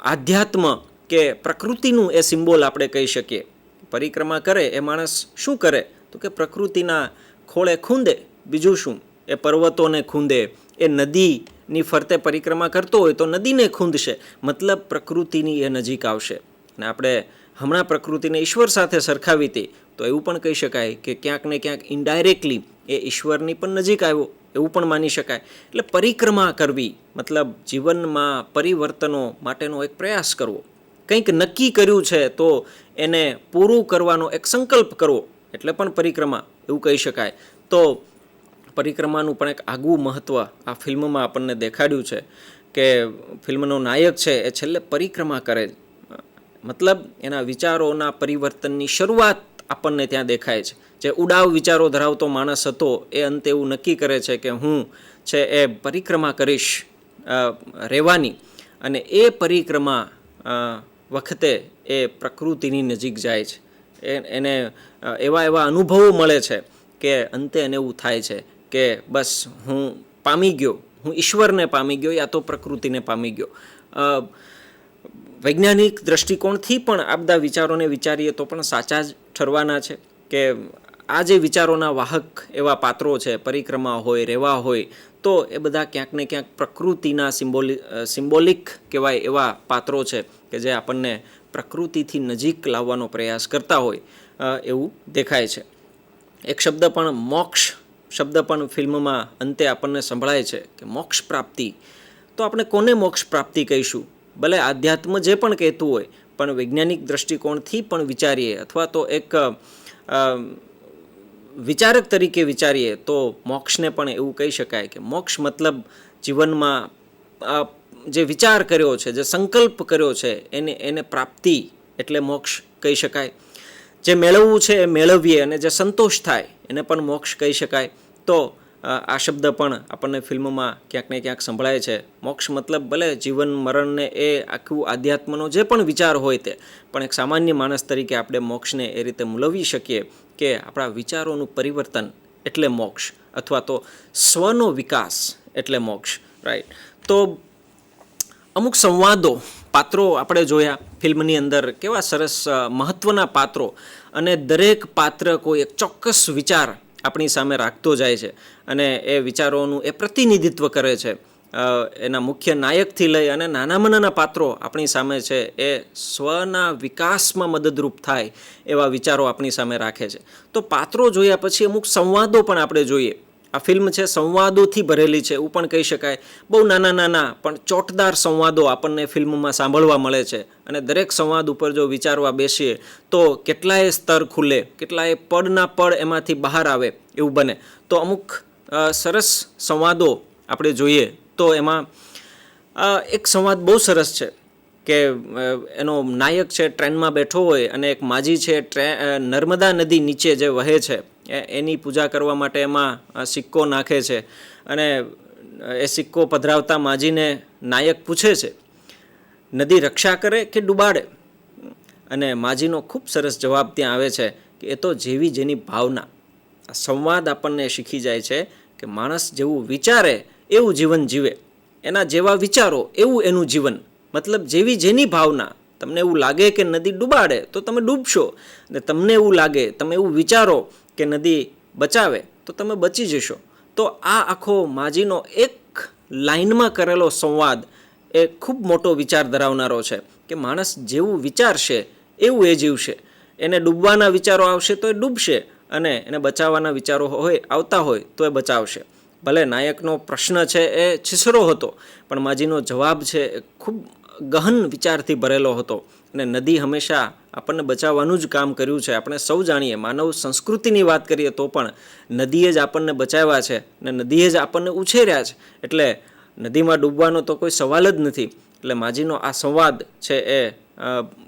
S1: આધ્યાત્મ કે પ્રકૃતિનું એ સિમ્બોલ આપણે કહી શકીએ. પરિક્રમા કરે એ માણસ શું કરે તો કે પ્રકૃતિના ખોળે ખૂંદે, બીજું શું, એ પર્વતોને ખૂંદે, એ નદીની ફરતે પરિક્રમા કરતો હોય તો નદીને ખૂંદશે, મતલબ પ્રકૃતિની એ નજીક આવશે. અને આપણે હમણાં પ્રકૃતિને ઈશ્વર સાથે સરખાવી હતી તો એવું પણ કહી શકાય કે ક્યાંક ને ક્યાંક ઇનડાયરેક્ટલી એ ઈશ્વરની પણ નજીક આવ્યો એવું પણ માની શકાય. એટલે પરિક્રમા કરવી મતલબ જીવનમાં પરિવર્તનો માટેનો એક પ્રયાસ કરવો. કંઈક નક્કી કર્યું છે તો એને પૂરું કરવાનો એક સંકલ્પ કરવો એટલે પણ પરિક્રમા એવું કહી શકાય. તો પરિક્રમાનું પણ એક આગવું મહત્ત્વ આ ફિલ્મમાં આપણને દેખાડ્યું છે કે ફિલ્મનો નાયક છે એ છેલ્લે પરિક્રમા કરે, મતલબ એના વિચારોના પરિવર્તનની શરૂઆત આપણને ત્યાં દેખાય છે. જે ઉડાવ વિચારો ધરાવતો માણસ હતો એ અંતે એવું નક્કી કરે છે કે હું છે એ પરિક્રમા કરીશ રહેવાની, અને એ પરિક્રમા વખતે એ પ્રકૃતિની નજીક જાય છે. એને એવા અનુભવો મળે છે કે અંતે એને એવું થાય છે કે બસ હું પામી ગયો, હું ઈશ્વરને પામી ગયો યા તો પ્રકૃતિને પામી ગયો. વૈજ્ઞાનિક દ્રષ્ટિકોણથી પણ આ બધા વિચારોને વિચારીએ તો પણ સાચા જ ઠરવાના છે કે આ જે વિચારોના વાહક એવા પાત્રો છે, પરિક્રમા હોય, રહેવા હોય, તો એ બધા ક્યાંક ને ક્યાંક પ્રકૃતિના સિમ્બોલિક કહેવાય એવા પાત્રો છે કે જે આપણને પ્રકૃતિથી નજીક લાવવાનો પ્રયાસ કરતા હોય એવું દેખાય છે. એક શબ્દ પણ મોક્ષ શબ્દ પણ ફિલ્મમાં અંતે આપણને સંભળાય છે કે મોક્ષ પ્રાપ્તિ. તો આપણે કોને મોક્ષ પ્રાપ્તિ કહીશું? ભલે આધ્યાત્મ જે પણ કહેતું હોય, પણ વૈજ્ઞાનિક દ્રષ્ટિકોણથી પણ વિચારીએ અથવા તો એક વિચારક તરીકે વિચારીએ તો મોક્ષને પણ એવું કહી શકાય કે મોક્ષ મતલબ જીવનમાં જે વિચાર કર્યો છે, જે સંકલ્પ કર્યો છે એને પ્રાપ્તિ એટલે મોક્ષ કહી શકાય. જે મેળવવું છે એ મેળવીએ અને જે સંતોષ થાય એને પણ મોક્ષ કહી શકાય. તો આ શબ્દ પણ આપણને ફિલ્મમાં ક્યાંક ને ક્યાંક સંભળાય છે. મોક્ષ મતલબ ભલે જીવન મરણને એ આખું આધ્યાત્મનો જે પણ વિચાર હોય તે, પણ એક સામાન્ય માણસ તરીકે આપણે મોક્ષને એ રીતે મૂલવી શકીએ કે આપણા વિચારોનું પરિવર્તન એટલે મોક્ષ, અથવા તો સ્વનો વિકાસ એટલે મોક્ષ, રાઈટ. તો અમુક સંવાદો, પાત્રો આપણે જોયા ફિલ્મની અંદર, કેવા સરસ મહત્ત્વના પાત્રો, અને દરેક પાત્ર કોઈ એક ચોક્કસ વિચાર આપણી સામે રાખતો જાય છે અને એ વિચારોનું એ પ્રતિનિધિત્વ કરે છે. એના મુખ્ય નાયકથી લઈ અને નાનામાં નાના પાત્રો આપણી સામે છે એ સ્વના વિકાસમાં મદદરૂપ થાય એવા વિચારો આપણી સામે રાખે છે. તો પાત્રો જોયા પછી અમુક સંવાદો પણ આપણે જોઈએ. આ ફિલ્મ છે સંવાદોથી ભરેલી છે એવું પણ કહી શકાય. બહુ નાના નાના પણ ચોટદાર સંવાદો આપણને ફિલ્મમાં સાંભળવા મળે છે, અને દરેક સંવાદ ઉપર જો વિચારવા બેસીએ તો કેટલાય સ્તર ખુલે, કેટલાય પળના પળ એમાંથી બહાર આવે એવું બને. તો અમુક સરસ સંવાદો આપણે જોઈએ તો એમાં એક સંવાદ બહુ સરસ છે કે એનો નાયક છે ટ્રેનમાં બેઠો હોય અને એક માજી છે નર્મદા નદી નીચે જે વહે છે એની પૂજા કરવા માટે એમાં સિક્કો નાખે છે, અને એ સિક્કો પધરાવતા માજીને નાયક પૂછે છે, નદી રક્ષા કરે કે ડૂબાડે? અને માજીનો ખૂબ સરસ જવાબ ત્યાં આવે છે કે એ તો જેવી જેની ભાવના. આ સંવાદ આપણને શીખી જાય છે કે માણસ જેવું વિચારે એવું જીવન જીવે, એના જેવા વિચારો એવું એનું જીવન. મતલબ જેવી જેની ભાવના. તમને એવું લાગે કે નદી ડૂબાડે તો તમે ડૂબશો, અને તમને એવું લાગે, તમે એવું વિચારો કે નદી બચાવે તો તમે બચી જશો. તો આ આખો માજીનો એક લાઇનમાં કરેલો સંવાદ એ ખૂબ મોટો વિચાર ધરાવનારો છે કે માણસ જેવું વિચારશે એવું એ જીવશે. એને ડૂબવાના વિચારો આવશે તો એ ડૂબશે, અને એને બચાવવાના વિચારો આવતા હોય તો એ બચાવશે. ભલે નાયકનો પ્રશ્ન છે એ છીછરો હતો, પણ માજીનો જવાબ છે એ ખૂબ ગહન વિચારથી ભરેલો હતો. અને નદી હંમેશા આપણને બચાવવાનું જ કામ કર્યું છે. આપણે સૌ જાણીએ, માનવ સંસ્કૃતિની વાત કરીએ તો પણ નદીએ જ આપણને બચાવ્યા છે અને નદીએ જ આપણને ઉછેર્યા છે. એટલે નદીમાં ડૂબવાનો તો કોઈ સવાલ જ નથી. એટલે માજીનો આ સંવાદ છે એ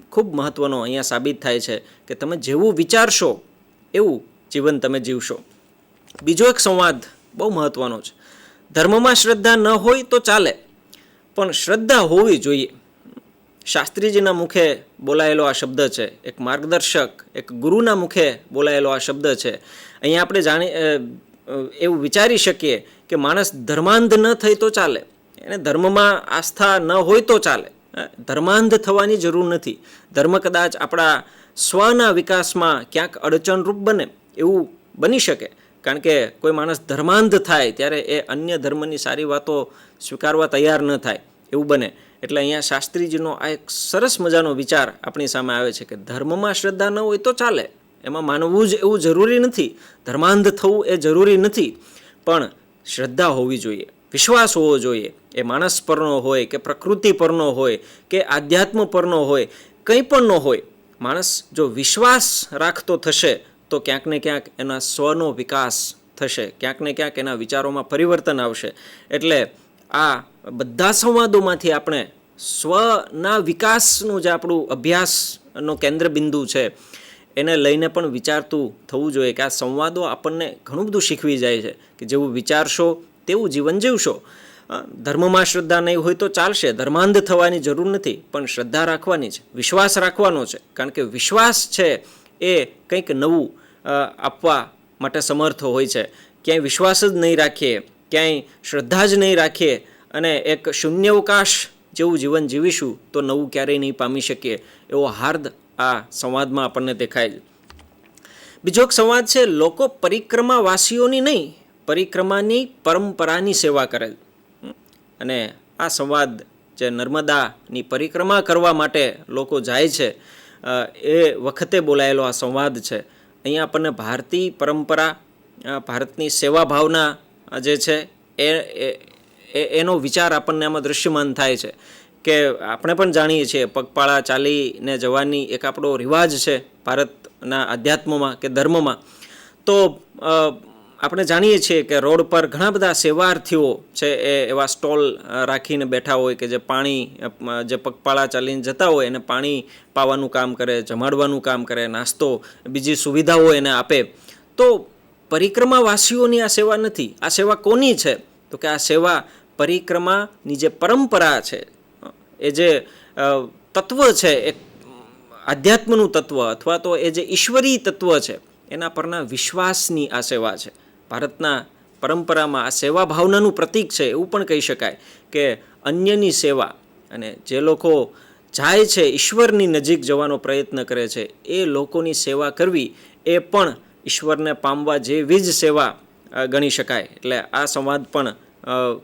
S1: ખૂબ મહત્ત્વનો અહીંયા સાબિત થાય છે કે તમે જેવું વિચારશો એવું જીવન તમે જીવશો. બીજો એક સંવાદ બહુ મહત્ત્વનો છે. ધર્મમાં શ્રદ્ધા ન હોય તો ચાલે, પણ શ્રદ્ધા હોવી જોઈએ. શાસ્ત્રીજીના મુખે બોલાયેલો આ શબ્દ છે, એક માર્ગદર્શક, એક ગુરુના મુખે બોલાયેલો આ શબ્દ છે. અહીંયા આપણે એવું વિચારી શકીએ કે માણસ ધર્માંધ ન થઈ તો ચાલે, એને ધર્મમાં આસ્થા ન હોય તો ચાલે, ધર્માંધ થવાની જરૂર નથી. ધર્મ કદાચ આપણા સ્વના વિકાસમાં ક્યાંક અડચણરૂપ બને એવું બની શકે, કારણ કે કોઈ માણસ ધર્માંધ થાય ત્યારે એ અન્ય ધર્મની સારી વાતો સ્વીકારવા તૈયાર ન થાય એવું બને. એટલે અહીંયા શાસ્ત્રીજીનો આ એક સરસ મજાનો વિચાર આપણી સામે આવે છે કે ધર્મમાં શ્રદ્ધા ન હોય તો ચાલે, એમાં માનવું જ એવું જરૂરી નથી, ધર્માંધ થવું એ જરૂરી નથી, પણ શ્રદ્ધા હોવી જોઈએ, વિશ્વાસ હોવો જોઈએ. એ માણસ પરનો હોય કે પ્રકૃતિ પરનો હોય કે આધ્યાત્મ પરનો હોય, કંઈ પણ ન હોય, માણસ જો વિશ્વાસ રાખતો થશે તો ક્યાંક ને ક્યાંક એના સ્વનો વિકાસ થશે, ક્યાંક ને ક્યાંક એના વિચારોમાં પરિવર્તન આવશે. એટલે આ બધા સંવાદોમાંથી આપણે સ્વના વિકાસનું જે આપણું અભ્યાસનો કેન્દ્રબિંદુ છે એને લઈને પણ વિચારતું થવું જોઈએ કે આ સંવાદો આપણને ઘણું બધું શીખવી જાય છે કે જેવું વિચારશો તેવું જીવન જીવશો. ધર્મમાં શ્રદ્ધા નહીં હોય તો ચાલશે, ધર્માંધ થવાની જરૂર નથી, પણ શ્રદ્ધા રાખવાની છે, વિશ્વાસ રાખવાનો છે, કારણ કે વિશ્વાસ છે એ કંઈક નવું આપવા માટે સમર્થ હોય છે. ક્યાંય વિશ્વાસ જ નહીં રાખીએ, ક્યાંય શ્રદ્ધા જ નહીં રાખીએ અને એક શૂન્યાવકાશ જેવું જીવન જીવીશું તો નવું ક્યારેય નહીં પામી શકીએ, એવો હાર્દ આ સંવાદમાં આપણને દેખાય છે. બીજો એક સંવાદ છે, લોકો પરિક્રમાવાસીઓની નહીં, પરિક્રમાની પરંપરાની સેવા કરે. અને આ સંવાદ જે નર્મદાની પરિક્રમા કરવા માટે લોકો જાય છે એ વખતે બોલાયેલો આ સંવાદ છે. અહીંયા આપણને ભારતીય પરંપરા, ભારતની સેવા ભાવના જે છે એનો વિચાર આપણને આમાં દૃશ્યમાન થાય છે કે આપણે પણ જાણીએ છીએ પગપાળા ચાલીને જવાની એક આપણો રિવાજ છે ભારતના આધ્યાત્મમાં કે ધર્મમાં. તો આપણે જાણીએ છીએ કે રોડ પર ઘણા બધા સેવાર્થીઓ છે એ એવા સ્ટોલ રાખીને બેઠા હોય કે જે પાણી, જે પગપાળા ચાલીને જતા હોય એને પાણી પાવાનું કામ કરે, જમાડવાનું કામ કરે, નાસ્તો, બીજી સુવિધાઓ એને આપે. તો પરિક્રમાવાસીઓની આ સેવા નથી. આ સેવા કોની છે? તો કે આ સેવા પરિક્રમાની જે પરંપરા છે, એ જે તત્વ છે, એક આધ્યાત્મનું તત્વ અથવા તો એ જે ઈશ્વરી તત્વ છે એના પરના વિશ્વાસની આ સેવા છે. ભારતના પરંપરામાં આ સેવા ભાવનાનું પ્રતીક છે એવું પણ કહી શકાય કે અન્યની સેવા. અને જે લોકો જાય છે, ઈશ્વરની નજીક જવાનો પ્રયત્ન કરે છે, એ લોકોની સેવા કરવી એ પણ ઈશ્વરને પામવા જેવી જ સેવા ગણી શકાય. એટલે આ સંવાદ પણ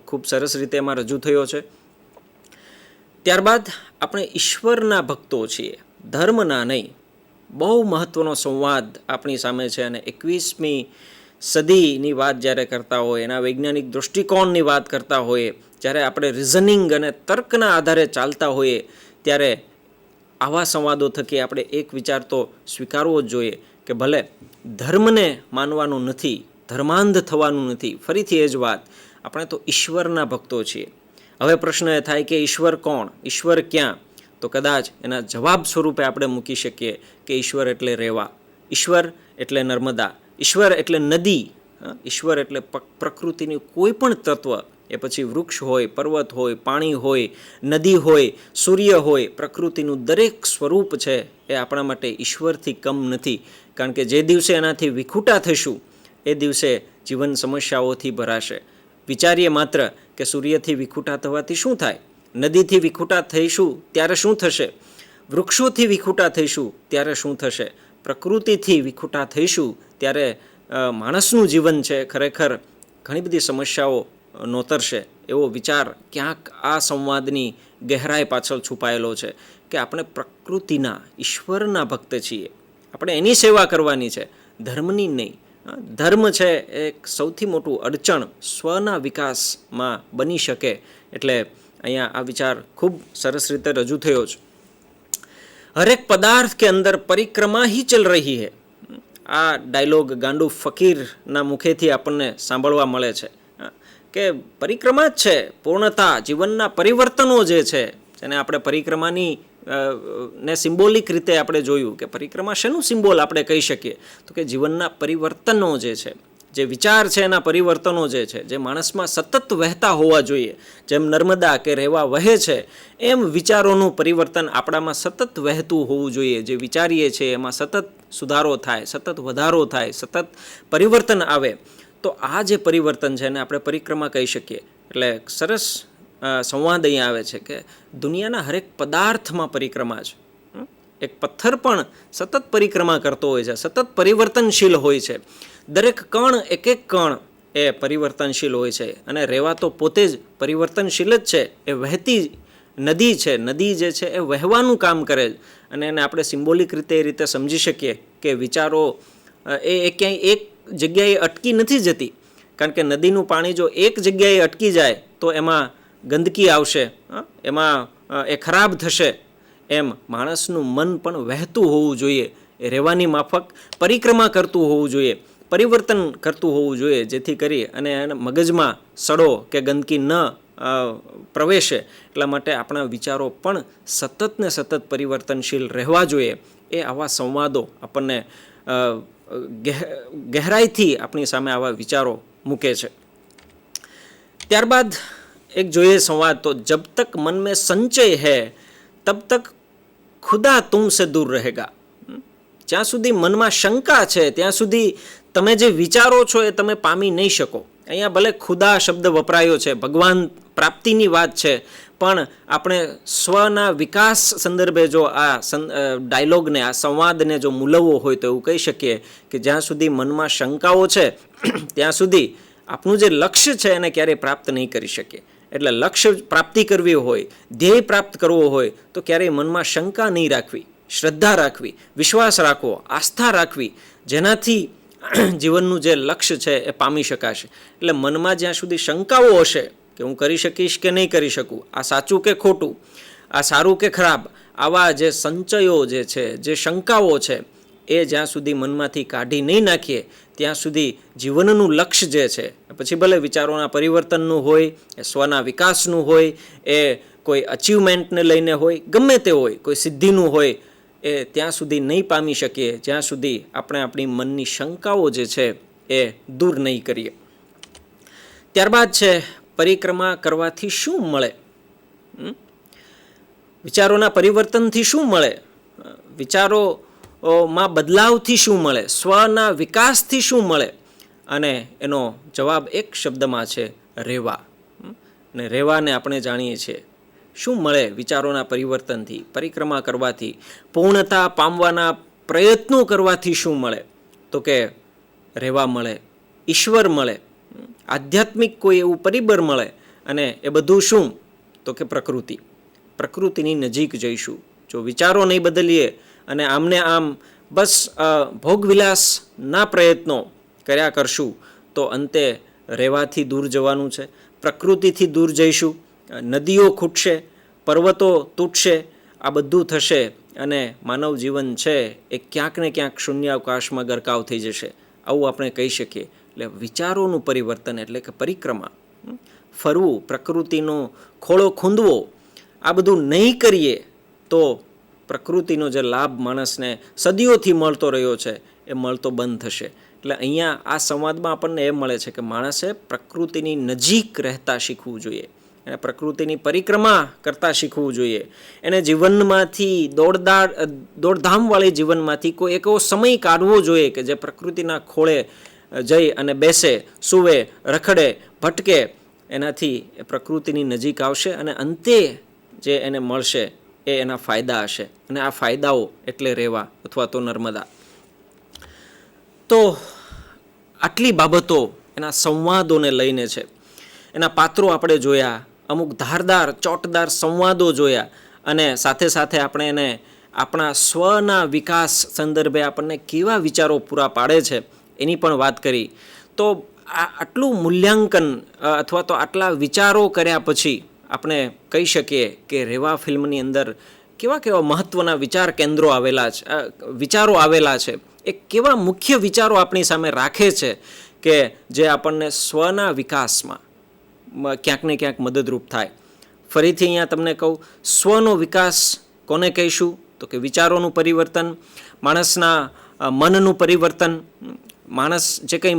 S1: ખૂબ સરસ રીતે એમાં રજૂ થયો છે. ત્યારબાદ આપણે ઈશ્વરના ભક્તો છીએ, ધર્મના નહીં. બહુ મહત્ત્વનો સંવાદ આપણી સામે છે. અને 21મી સદીની વાત જ્યારે કરતા હોય, એના વૈજ્ઞાનિક દૃષ્ટિકોણની વાત કરતા હોઈએ, જ્યારે આપણે રિઝનિંગ અને તર્કના આધારે ચાલતા હોઈએ, ત્યારે આવા સંવાદો થકી આપણે એક વિચાર તો સ્વીકારવો જ જોઈએ કે ભલે ધર્મને માનવાનું નથી, ધર્માંધ થવાનું નથી. ફરીથી એ જ વાત, આપણે તો ઈશ્વરના ભક્તો છીએ. હવે પ્રશ્ન એ થાય કે ઈશ્વર કોણ, ઈશ્વર ક્યાં? તો કદાચ એના જવાબ સ્વરૂપે આપણે મૂકી શકીએ કે ઈશ્વર એટલે રેવા, ઈશ્વર એટલે નર્મદા, ઈશ્વર એટલે નદી, ઈશ્વર એટલે પ્રકૃતિની કોઈ પણ તત્વ, એ પછી વૃક્ષ હોય, પર્વત હોય, પાણી હોય, નદી હોય, સૂર્ય હોય, પ્રકૃતિનું દરેક સ્વરૂપ છે એ આપણા માટે ઈશ્વરથી કમ નથી. કારણ કે જે દિવસે એનાથી વિખૂટા થઈશું એ દિવસે જીવન સમસ્યાઓથી ભરાશે. વિચારીએ માત્ર કે સૂર્યથી વિખૂટા થવાથી શું થાય, નદીથી વિખૂટા થઈશું ત્યારે શું થશે, વૃક્ષોથી વિખૂટા થઈશું ત્યારે શું થશે, પ્રકૃતિથી વિખૂટા થઈશું ત્યારે માણસનું જીવન છે ખરેખર ઘણી બધી સમસ્યાઓ નોતરશે. એવો વિચાર ક્યાંક આ સંવાદની ગહેરાઈ પાછળ છુપાયેલો છે કે આપણે પ્રકૃતિના, ઈશ્વરના ભક્ત છીએ, આપણે એની સેવા કરવાની છે, ધર્મની નહીં. ધર્મ છે એક સૌથી મોટું અડચણ સ્વના વિકાસમાં બની શકે. એટલે અહીંયા આ વિચાર ખૂબ સરસ રીતે રજૂ થયો છે. હરેક પદાર્થ કે અંદર પરિક્રમા હી ચલ રહી હૈ. આ ડાયલોગ ગાંડુ ફકીરના મુખેથી આપણને સાંભળવા મળે છે કે પરિક્રમા જ છે, પૂર્ણતા, જીવનના પરિવર્તનો જે છે, જેને આપણે પરિક્રમાની ને સિમ્બોલિક રીતે આપણે જોયું કે પરિક્રમા શેનું સિમ્બોલ આપણે કહી શકીએ, તો કે જીવનના પરિવર્તનો જે છે, જે વિચાર છે એના પરિવર્તનો જે છે, જે માણસમાં સતત વહેતા હોવા જોઈએ. જેમ નર્મદા કે રેવા વહે છે એમ વિચારોનું પરિવર્તન આપણામાં સતત વહેતું હોવું જોઈએ. જે વિચારીએ છીએ એમાં સતત સુધારો થાય, સતત વધારો થાય, સતત પરિવર્તન આવે. તો આ જે પરિવર્તન છે એને આપણે પરિક્રમા કહી શકીએ. એટલે સરસ સંવાદ અહીંયા આવે છે કે દુનિયાના હરેક પદાર્થમાં પરિક્રમા છે. એક પથ્થર પણ સતત પરિક્રમા કરતો હોય છે, સતત પરિવર્તનશીલ હોય છે. દરેક કણ એક કણ એ પરિવર્તનશીલ હોય છે અને રેવા તો પોતે જ પરિવર્તનશીલ જ છે. એ વહેતી નદી છે. નદી જે છે એ વહેવાનું કામ કરે છે અને એને આપણે સિમ્બોલિક રીતે એ રીતે સમજી શકીએ કે વિચારો એ ક્યાંય એક જગ્યાએ અટકી નથી જતી. કારણ કે નદીનું પાણી જો એક જગ્યાએ અટકી જાય તો એમાં ગંદકી આવશે, એમાં એ ખરાબ થશે. એમ માણસનું મન પણ વહેતું હોવું જોઈએ, એ રહેવાની માફક પરિક્રમા કરતું હોવું જોઈએ, પરિવર્તન કરતું હોવું જોઈએ, જેથી કરી અને મગજમાં સડો કે ગંદકી ન પ્રવેશે. એટલા માટે આપણા વિચારો પણ સતત ને સતત પરિવર્તનશીલ રહેવા જોઈએ. એ આવા સંવાદો આપણને ગહેરાઈથી આપણી સામે આવા વિચારો મૂકે છે. ત્યારબાદ એક જોઈએ સંવાદ, તો જબ તક મન મેં સંચય હૈ તબ તક ખુદા તુમસે દૂર રહેગા. જ્યાં સુધી મનમાં શંકા છે ત્યાં સુધી તમે જે વિચારો છો એ તમે પામી નહીં શકો. અહીંયા ભલે ખુદા શબ્દ વપરાયો છે, ભગવાન પ્રાપ્તિની વાત છે, પણ આપણે સ્વના વિકાસ સંદર્ભે જો આ ડાયલોગને, આ સંવાદને જો મૂલવવો હોય તો એવું કહી શકીએ કે જ્યાં સુધી મનમાં શંકાઓ છે ત્યાં સુધી આપણું જે લક્ષ્ય છે એને ક્યારેય પ્રાપ્ત નહીં કરી શકીએ. એટલે લક્ષ્ય પ્રાપ્તિ કરવી હોય, ધ્યેય પ્રાપ્ત કરવો હોય તો ક્યારેય મનમાં શંકા નહીં રાખવી, શ્રદ્ધા રાખવી, વિશ્વાસ રાખવો, આસ્થા રાખવી, જેનાથી જીવનનું જે લક્ષ્ય છે એ પામી શકાશે. એટલે મનમાં જ્યાં સુધી શંકાઓ હશે કે હું કરી શકીશ કે નહીં કરી શકું, આ સાચું કે ખોટું, આ સારું કે ખરાબ, આવા જે સંચયો જે છે, જે શંકાઓ છે, એ જ્યાં સુધી મનમાંથી કાઢી નહીં નાખીએ ત્યાં સુધી જીવનનું લક્ષ્ય જે છે, પછી ભલે વિચારોના પરિવર્તનનું હોય, એ સ્વના વિકાસનું હોય, એ કોઈ અચીવમેન્ટને લઈને હોય, ગમે તે હોય, કોઈ સિદ્ધિનું હોય, એ ત્યાં સુધી નહીં પામી શકીએ જ્યાં સુધી આપણે આપણી મનની શંકાઓ જે છે એ દૂર નહીં કરીએ. ત્યારબાદ છે પરિક્રમા કરવાથી શું મળે? વિચારોના પરિવર્તનથી શું મળે? વિચારોમાં બદલાવથી શું મળે? સ્વના વિકાસથી શું મળે? અને એનો જવાબ એક શબ્દમાં છે, રહેવા. અને રહેવાને આપણે જાણીએ છીએ. શું મળે વિચારોના પરિવર્તનથી, પરિક્રમા કરવાથી, પૂર્ણતા પામવાના પ્રયત્નો કરવાથી શું મળે? તો કે રહેવા મળે, ઈશ્વર મળે, આધ્યાત્મિક કોઈ એવું પરિબળ મળે. અને એ બધું શું? તો કે પ્રકૃતિ. પ્રકૃતિની નજીક જઈશું. જો વિચારો નહીં બદલીએ અને આમને આમ બસ ભોગવિલાસના પ્રયત્નો કર્યા કરશું તો અંતે રહેવાથી દૂર જવાનું છે, પ્રકૃતિથી દૂર જઈશું, નદીઓ ખૂટશે, પર્વતો તૂટશે, આ બધું થશે અને માનવ જીવન છે એ ક્યાંક ને ક્યાંક શૂન્યાવકાશમાં ગરકાવ થઈ જશે. આવું આપણે કહી શકીએ. એટલે વિચારોનું પરિવર્તન એટલે કે પરિક્રમા, ફરવું, પ્રકૃતિનો ખોળો ખૂંદવો, આ બધું નહીં કરીએ તો પ્રકૃતિનો જે લાભ માણસને સદીઓથી મળતો રહ્યો છે એ મળતો બંધ થશે. એટલે અહીંયા આ સંવાદમાં આપણને એ મળે છે કે માણસે પ્રકૃતિની નજીક રહેતા શીખવું જોઈએ, એને પ્રકૃતિની પરિક્રમા કરતાં શીખવું જોઈએ. એને જીવનમાંથી દોડધામવાળી જીવનમાંથી કોઈ એક એવો સમય કાઢવો જોઈએ કે જે પ્રકૃતિના ખોળે જઈ અને બેસે, સૂવે, રખડે, ભટકે. એનાથી એ પ્રકૃતિની નજીક આવશે અને અંતે જે એને મળશે એ એના ફાયદા હશે. અને આ ફાયદાઓ એટલે રહેવા અથવા તો નર્મદા. તો આટલી બાબતો એના સંવાદોને લઈને છે. એના પાત્રો આપણે જોયા, અમુક ધારદાર ચોટદાર સંવાદો જોયા અને સાથે સાથે આપણે એને આપણા સ્વના વિકાસ સંદર્ભે આપણને કેવા વિચારો પૂરા પાડે છે એની પણ વાત કરી. તો આટલું મૂલ્યાંકન અથવા તો આટલા વિચારો કર્યા પછી આપણે કહી શકીએ કે રેવા ફિલ્મની અંદર કેવા કેવા મહત્ત્વના વિચારો આવેલા છે. એ કેવા મુખ્ય વિચારો આપણી સામે રાખે છે કે જે આપણને સ્વના વિકાસમાં ક્યાંક ને ક્યાંક મદદરૂપ થાય. ફરીથી અહીંયા તમને કહું, સ્વનો વિકાસ કોને કહીશું? તો કે વિચારોનું પરિવર્તન, માણસના મનનું પરિવર્તન, માણસ જે કંઈ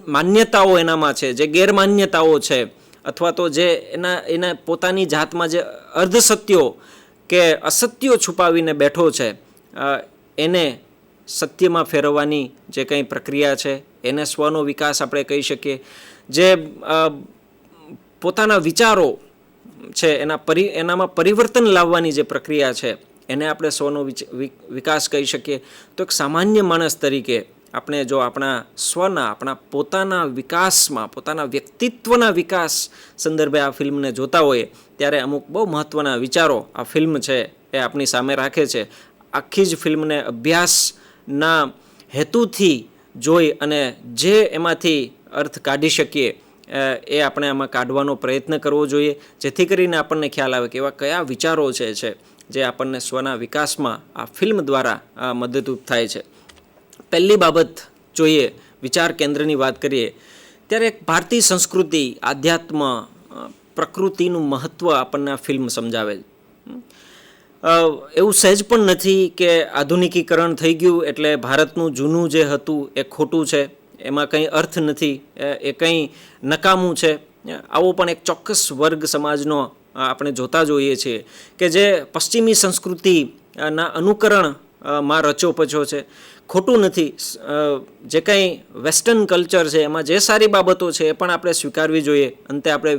S1: માન્યતાઓ એનામાં છે, જે ગેરમાન્યતાઓ છે અથવા તો જે એના પોતાની જાતમાં જે અર્ધસત્યો કે અસત્યો છુપાવીને બેઠો છે એને સત્યમાં ફેરવવાની જે કંઈ પ્રક્રિયા છે એને સ્વનો વિકાસ આપણે કહી શકીએ. જે પોતાના વિચારો છે એનામાં પરિવર્તન લાવવાની જે પ્રક્રિયા છે એને આપણે સ્વનો વિકાસ કહી શકીએ. તો એક સામાન્ય માણસ તરીકે આપણે જો આપણા પોતાના વિકાસમાં, પોતાના વ્યક્તિત્વના વિકાસ સંદર્ભે આ ફિલ્મને જોતા હોઈએ ત્યારે અમુક બહુ મહત્ત્વના વિચારો આ ફિલ્મ છે એ આપણી સામે રાખે છે. આખી જ ફિલ્મને અભ્યાસના હેતુથી જોઈ અને જે એમાંથી અર્થ કાઢી શકીએ એ આપણે આમાં કાઢવાનો પ્રયત્ન કરવો જોઈએ, જેથી કરીને આપણને ખ્યાલ આવે કે એવા કયા વિચારો છે જે આપણને સ્વના વિકાસમાં આ ફિલ્મ દ્વારા મદદરૂપ થાય છે. પહેલી બાબત જોઈએ, વિચાર કેન્દ્રની વાત કરીએ ત્યારે એક ભારતીય સંસ્કૃતિ, આધ્યાત્મ, પ્રકૃતિનું મહત્ત્વ આપણને આ ફિલ્મ સમજાવે છે. એવું સહેજ પણ નથી કે આધુનિકીકરણ થઈ ગયું એટલે ભારતનું જૂનું જે હતું એ ખોટું છે, એમાં કંઈ અર્થ નથી, એ કંઈ નકામું છે. આવો પણ એક ચોક્કસ વર્ગ સમાજનો આપણે જોતા જોઈએ છીએ કે જે પશ્ચિમી સંસ્કૃતિના અનુકરણમાં રચોપચો છે. ખોટું નથી, જે કંઈ વેસ્ટર્ન કલ્ચર છે એમાં જે સારી બાબતો છે એ પણ આપણે સ્વીકારવી જોઈએ. અંતે આપણે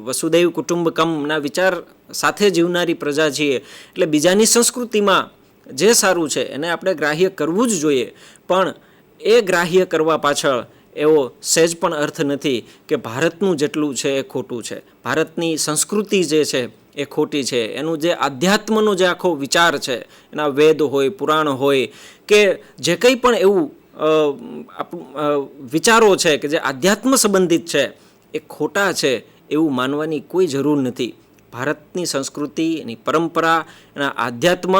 S1: વસુદૈવ કુટુંબકમના વિચાર સાથે જીવનારી પ્રજા છીએ એટલે બીજાની સંસ્કૃતિમાં જે સારું છે એને આપણે ગ્રાહ્ય કરવું જ જોઈએ. પણ એ ગ્રાહ્ય કરવા પાછળ એવો સહેજ પણ અર્થ નથી કે ભારતનું જેટલું છે એ ખોટું છે, ભારતની સંસ્કૃતિ જે છે એ ખોટી છે. એનું જે આધ્યાત્મનો જે આખો વિચાર છે, એના વેદ હોય, પુરાણ હોય કે જે કંઈ પણ એવું વિચારો છે કે જે આધ્યાત્મ સંબંધિત છે એ ખોટા છે એવું માનવાની કોઈ જરૂર નથી. ભારતની સંસ્કૃતિ, એની પરંપરા, એના આધ્યાત્મ,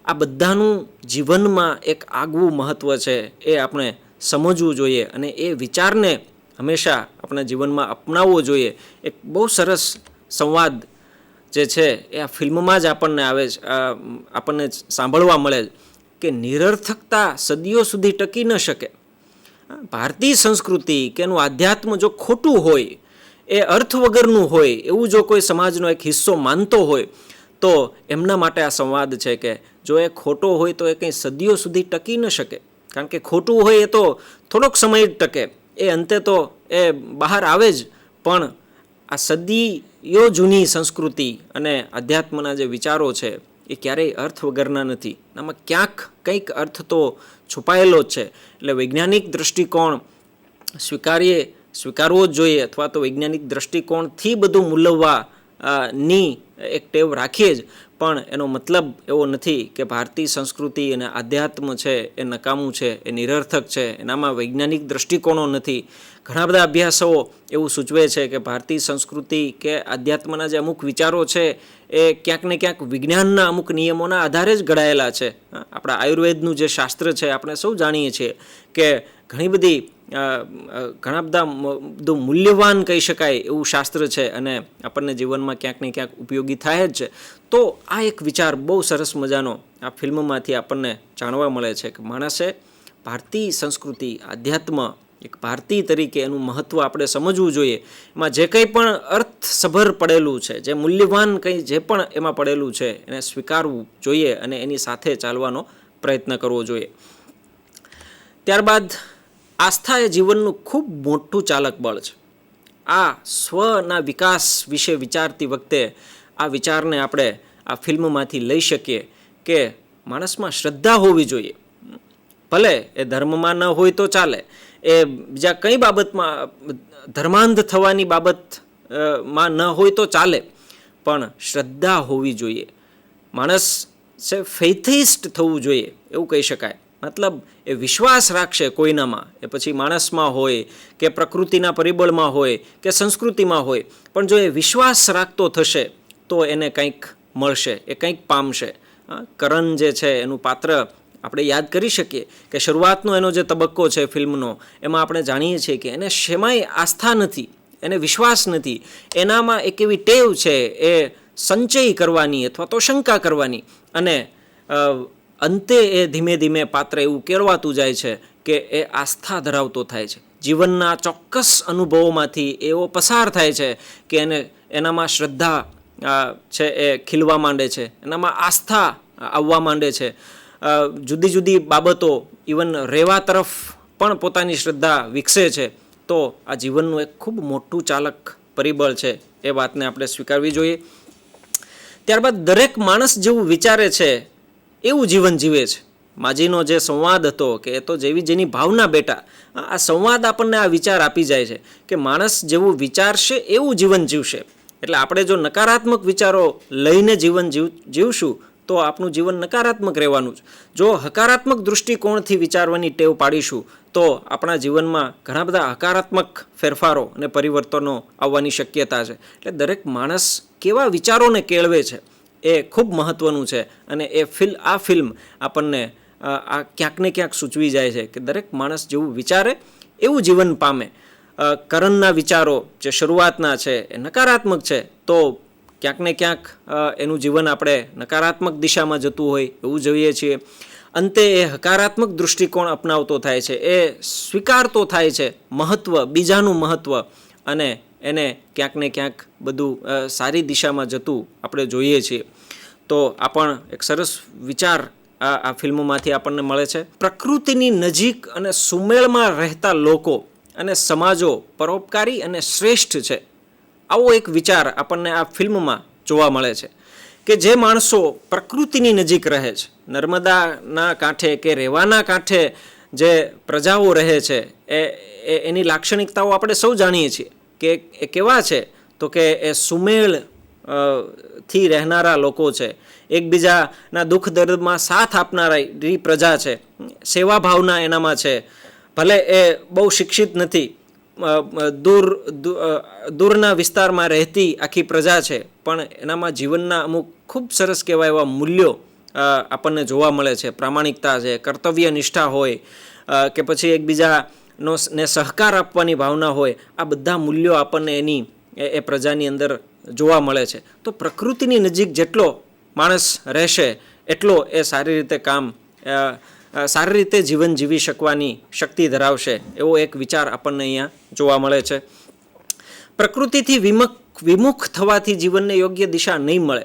S1: આ બધાનું જીવનમાં એક આગવું મહત્ત્વ છે એ આપણે સમજવું જોઈએ અને એ વિચારને હંમેશા આપણા જીવનમાં અપનાવવો જોઈએ. એક બહુ સરસ સંવાદ જે છે એ આ ફિલ્મમાં જ આપણને સાંભળવા મળે કે નિરર્થકતા સદીઓ સુધી ટકી ન શકે. ભારતીય સંસ્કૃતિ કે એનું આધ્યાત્મ જો ખોટું હોય, એ અર્થ વગરનું હોય એવું જો કોઈ સમાજનો એક હિસ્સો માનતો હોય તો એમના માટે આ સંવાદ છે કે જો એ ખોટો હોય તો એ કંઈ સદીઓ સુધી ટકી ન શકે. કારણ કે ખોટું હોય એ તો થોડોક સમય જ ટકે, એ અંતે તો એ બહાર આવે જ. પણ આ સદીઓ જૂની સંસ્કૃતિ અને અધ્યાત્મના જે વિચારો છે એ ક્યારેય અર્થ વગરના નથી. આમાં ક્યાંક કંઈક અર્થ તો છુપાયેલો જ છે. એટલે વૈજ્ઞાનિક દૃષ્ટિકોણ સ્વીકારવો જ જોઈએ, અથવા તો વૈજ્ઞાનિક દૃષ્ટિકોણથી બધું મૂલવવાની એક ટેવ રાખીએ જ. પણ એનો મતલબ એવો નથી કે ભારતીય સંસ્કૃતિ અને આધ્યાત્મ છે એ નકામું છે, એ નિરર્થક છે, એનામાં વૈજ્ઞાનિક દૃષ્ટિકોણો નથી. ઘણા બધા અભ્યાસો એવું સૂચવે છે કે ભારતીય સંસ્કૃતિ કે આધ્યાત્મના જે અમુક વિચારો છે એ ક્યાંક ને ક્યાંક વિજ્ઞાનના અમુક નિયમોના આધારે જ ઘડાયેલા છે. આપણા આયુર્વેદનું જે શાસ્ત્ર છે આપણે સૌ જાણીએ છીએ કે ઘણા બધા મૂલ્યવાન કહી શકાય એવું શાસ્ત્ર છે અને આપણને જીવનમાં ક્યાંક ને ક્યાંક ઉપયોગી થાય જ છે. તો આ એક વિચાર બહુ સરસ મજાનો આ ફિલ્મમાંથી આપણને જાણવા મળે છે કે માણસે ભારતીય સંસ્કૃતિ, આધ્યાત્મ, એક ભારતીય તરીકે એનું મહત્ત્વ આપણે સમજવું જોઈએ. એમાં જે કંઈ પણ અર્થસભર પડેલું છે, જે મૂલ્યવાન કંઈ જે પણ એમાં પડેલું છે એને સ્વીકારવું જોઈએ અને એની સાથે ચાલવાનો પ્રયત્ન કરવો જોઈએ. ત્યારબાદ આસ્થા એ જીવનનું ખૂબ મોટું ચાલક બળ છે. આ સ્વના વિકાસ વિશે વિચારતી વખતે આ વિચારને આપણે આ ફિલ્મમાંથી લઈ શકીએ કે માણસમાં શ્રદ્ધા હોવી જોઈએ. ભલે એ ધર્મમાં ન હોય તો ચાલે, એ બીજા કઈ બાબતમાં ધર્માંધ થવાની બાબતમાં ન હોય તો ચાલે, પણ શ્રદ્ધા હોવી જોઈએ. માણસ છે ફેથિસ્ટ થવું જોઈએ એવું કહી શકાય. મતલબ એ વિશ્વાસ રાખશે કોઈનામાં, એ પછી માણસમાં હોય કે પ્રકૃતિના પરિબળમાં હોય કે સંસ્કૃતિમાં હોય, પણ જો એ વિશ્વાસ રાખતો થશે તો એને કંઈક મળશે, એ કંઈક પામશે. કરણ જે છે એનું પાત્ર આપણે યાદ કરી શકીએ કે શરૂઆતનો એનો જે તબક્કો છે ફિલ્મનો, એમાં આપણે જાણીએ છીએ કે એને શેમાંય આસ્થા નથી, એને વિશ્વાસ નથી. એનામાં એક એવી ટેવ છે એ સંચય કરવાની અથવા તો શંકા કરવાની, અને અંતે એ ધીમે ધીમે પાત્ર એવું કેળવાતું જાય છે કે એ આસ્થા ધરાવતો થાય છે. જીવનના ચોક્કસ અનુભવોમાંથી એવો પસાર થાય છે કે એનામાં શ્રદ્ધા છે એ ખીલવા માંડે છે, એનામાં આસ્થા આવવા માંડે છે. જુદી જુદી બાબતો, ઇવન રહેવા તરફ પણ પોતાની શ્રદ્ધા વિકસે છે. તો આ જીવનનું એક ખૂબ મોટું ચાલક પરિબળ છે એ વાતને આપણે સ્વીકારવી જોઈએ. ત્યારબાદ દરેક માણસ જેવું વિચારે છે એવું જીવન જીવે છે. માજીનો જે સંવાદ હતો કે એ તો જેવી જેની ભાવના બેટા, આ સંવાદ આપણને આ વિચાર આપી જાય છે કે માણસ જેવું વિચારશે એવું જીવન જીવશે. એટલે આપણે જો નકારાત્મક વિચારો લઈને જીવન જીવશું તો આપણું જીવન નકારાત્મક રહેવાનું છે. જો હકારાત્મક દૃષ્ટિકોણથી વિચારવાની ટેવ પાડીશું તો આપણા જીવનમાં ઘણા બધા હકારાત્મક ફેરફારો અને પરિવર્તનો આવવાની શક્યતા છે. એટલે દરેક માણસ કેવા વિચારોને કેળવે છે એ ખૂબ મહત્ત્વનું છે. અને આ ફિલ્મ આપણને આ ક્યાંક ને ક્યાંક સૂચવી જાય છે કે દરેક માણસ જેવું વિચારે એવું જીવન પામે. કરણના વિચારો જે શરૂઆતના છે એ નકારાત્મક છે તો ક્યાંક ને ક્યાંક એનું જીવન આપણે નકારાત્મક દિશામાં જતું હોય એવું જોઈએ છીએ. અંતે એ હકારાત્મક દૃષ્ટિકોણ અપનાવતો થાય છે, એ સ્વીકારતો થાય છે મહત્ત્વ, બીજાનું મહત્ત્વ, અને એને ક્યાંક ને ક્યાંક બધું સારી દિશામાં જતું આપણે જોઈએ છીએ. તો આ પણ એક સરસ વિચાર આ ફિલ્મોમાંથી આપણને મળે છે. પ્રકૃતિની નજીક અને સુમેળમાં રહેતા લોકો અને સમાજો પરોપકારી અને શ્રેષ્ઠ છે, આવો એક વિચાર આપણને આ ફિલ્મમાં જોવા મળે છે કે જે માણસો પ્રકૃતિની નજીક રહે છે, નર્મદાના કાંઠે કે રેવાના કાંઠે જે પ્રજાઓ રહે છે એની લાક્ષણિકતાઓ આપણે સૌ જાણીએ છીએ કે એ કેવા છે. તો કે એ સુમેળ થી રહેનારા લોકો છે, એકબીજાના દુઃખ દર્દમાં સાથ આપનારી પ્રજા છે, સેવાભાવના એનામાં છે. ભલે એ બહુ શિક્ષિત નથી, દૂરના વિસ્તારમાં રહેતી આખી પ્રજા છે, પણ એનામાં જીવનના અમુક ખૂબ સરસ કહેવાય એવા મૂલ્યો આપણને જોવા મળે છે. પ્રામાણિકતા છે, કર્તવ્ય નિષ્ઠા હોય કે પછી એકબીજાનો ને સહકાર આપવાની ભાવના હોય, આ બધા મૂલ્યો આપણને એ પ્રજાની અંદર જોવા મળે છે. તો પ્રકૃતિની નજીક જેટલો માણસ રહેશે એટલો એ સારી રીતે જીવન જીવી શકવાની શક્તિ ધરાવશે, એવો એક વિચાર આપણને અહીંયા જોવા મળે છે. પ્રકૃતિથી વિમુખ થવાથી જીવનને યોગ્ય દિશા નહીં મળે.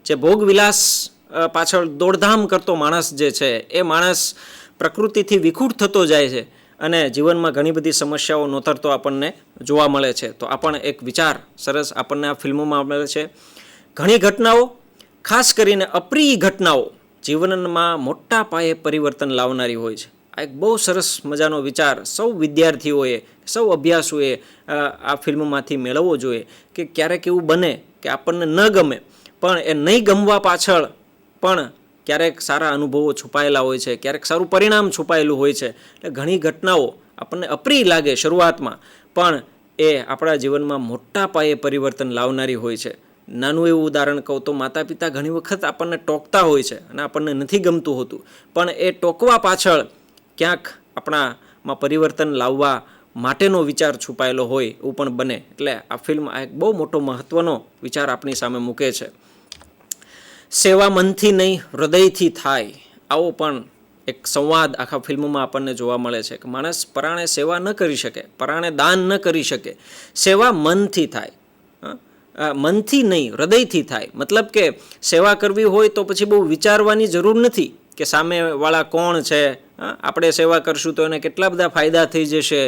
S1: જે ભોગવિલાસ પાછળ દોડધામ કરતો માણસ જે છે એ માણસ પ્રકૃતિથી વિખૂટ થતો જાય છે અને જીવનમાં ઘણી બધી સમસ્યાઓ નોતરતો આપણને જોવા મળે છે. તો આ પણ એક વિચાર સરસ આપણને આ ફિલ્મોમાં મળે છે. ઘણી ઘટનાઓ, ખાસ કરીને અપ્રિય ઘટનાઓ જીવનમાં મોટા પાયે પરિવર્તન લાવનારી હોય છે. આ એક બહુ સરસ મજાનો વિચાર સૌ વિદ્યાર્થીઓએ, સૌ અભ્યાસુએ આ ફિલ્મમાંથી મેળવવો જોઈએ કે ક્યારેક એવું બને કે આપણને ન ગમે, પણ એ નહીં ગમવા પાછળ પણ ક્યારેક સારા અનુભવો છુપાયેલા હોય છે, ક્યારેક સારું પરિણામ છુપાયેલું હોય છે. એટલે ઘણી ઘટનાઓ આપણને અપ્રિય લાગે શરૂઆતમાં, પણ એ આપણા જીવનમાં મોટા પાયે પરિવર્તન લાવનારી હોય છે. નાનું એવું ઉદાહરણ કહું તો માતા પિતા ઘણી વખત આપણને ટોકતા હોય છે અને આપણને નથી ગમતું હોતું, પણ એ ટોકવા પાછળ ક્યાંક આપણામાં પરિવર્તન લાવવા માટેનો વિચાર છુપાયેલો હોય એવું પણ બને. એટલે આ ફિલ્મ આ એક બહુ મોટો મહત્ત્વનો વિચાર આપણી સામે મૂકે છે. સેવા મનથી નહીં હૃદયથી થાય, આવો પણ એક સંવાદ આખા ફિલ્મમાં આપણને જોવા મળે છે કે માણસ પરાણે સેવા ન કરી શકે, પરાણે દાન ન કરી શકે, સેવા મનથી થાય, મનથી નહીં હૃદયથી થાય. મતલબ કે સેવા કરવી હોય તો પછી બહુ વિચારવાની જરૂર નથી કે સામેવાળા કોણ છે, આપણે સેવા કરશું તો એને કેટલા બધા ફાયદા થઈ જશે,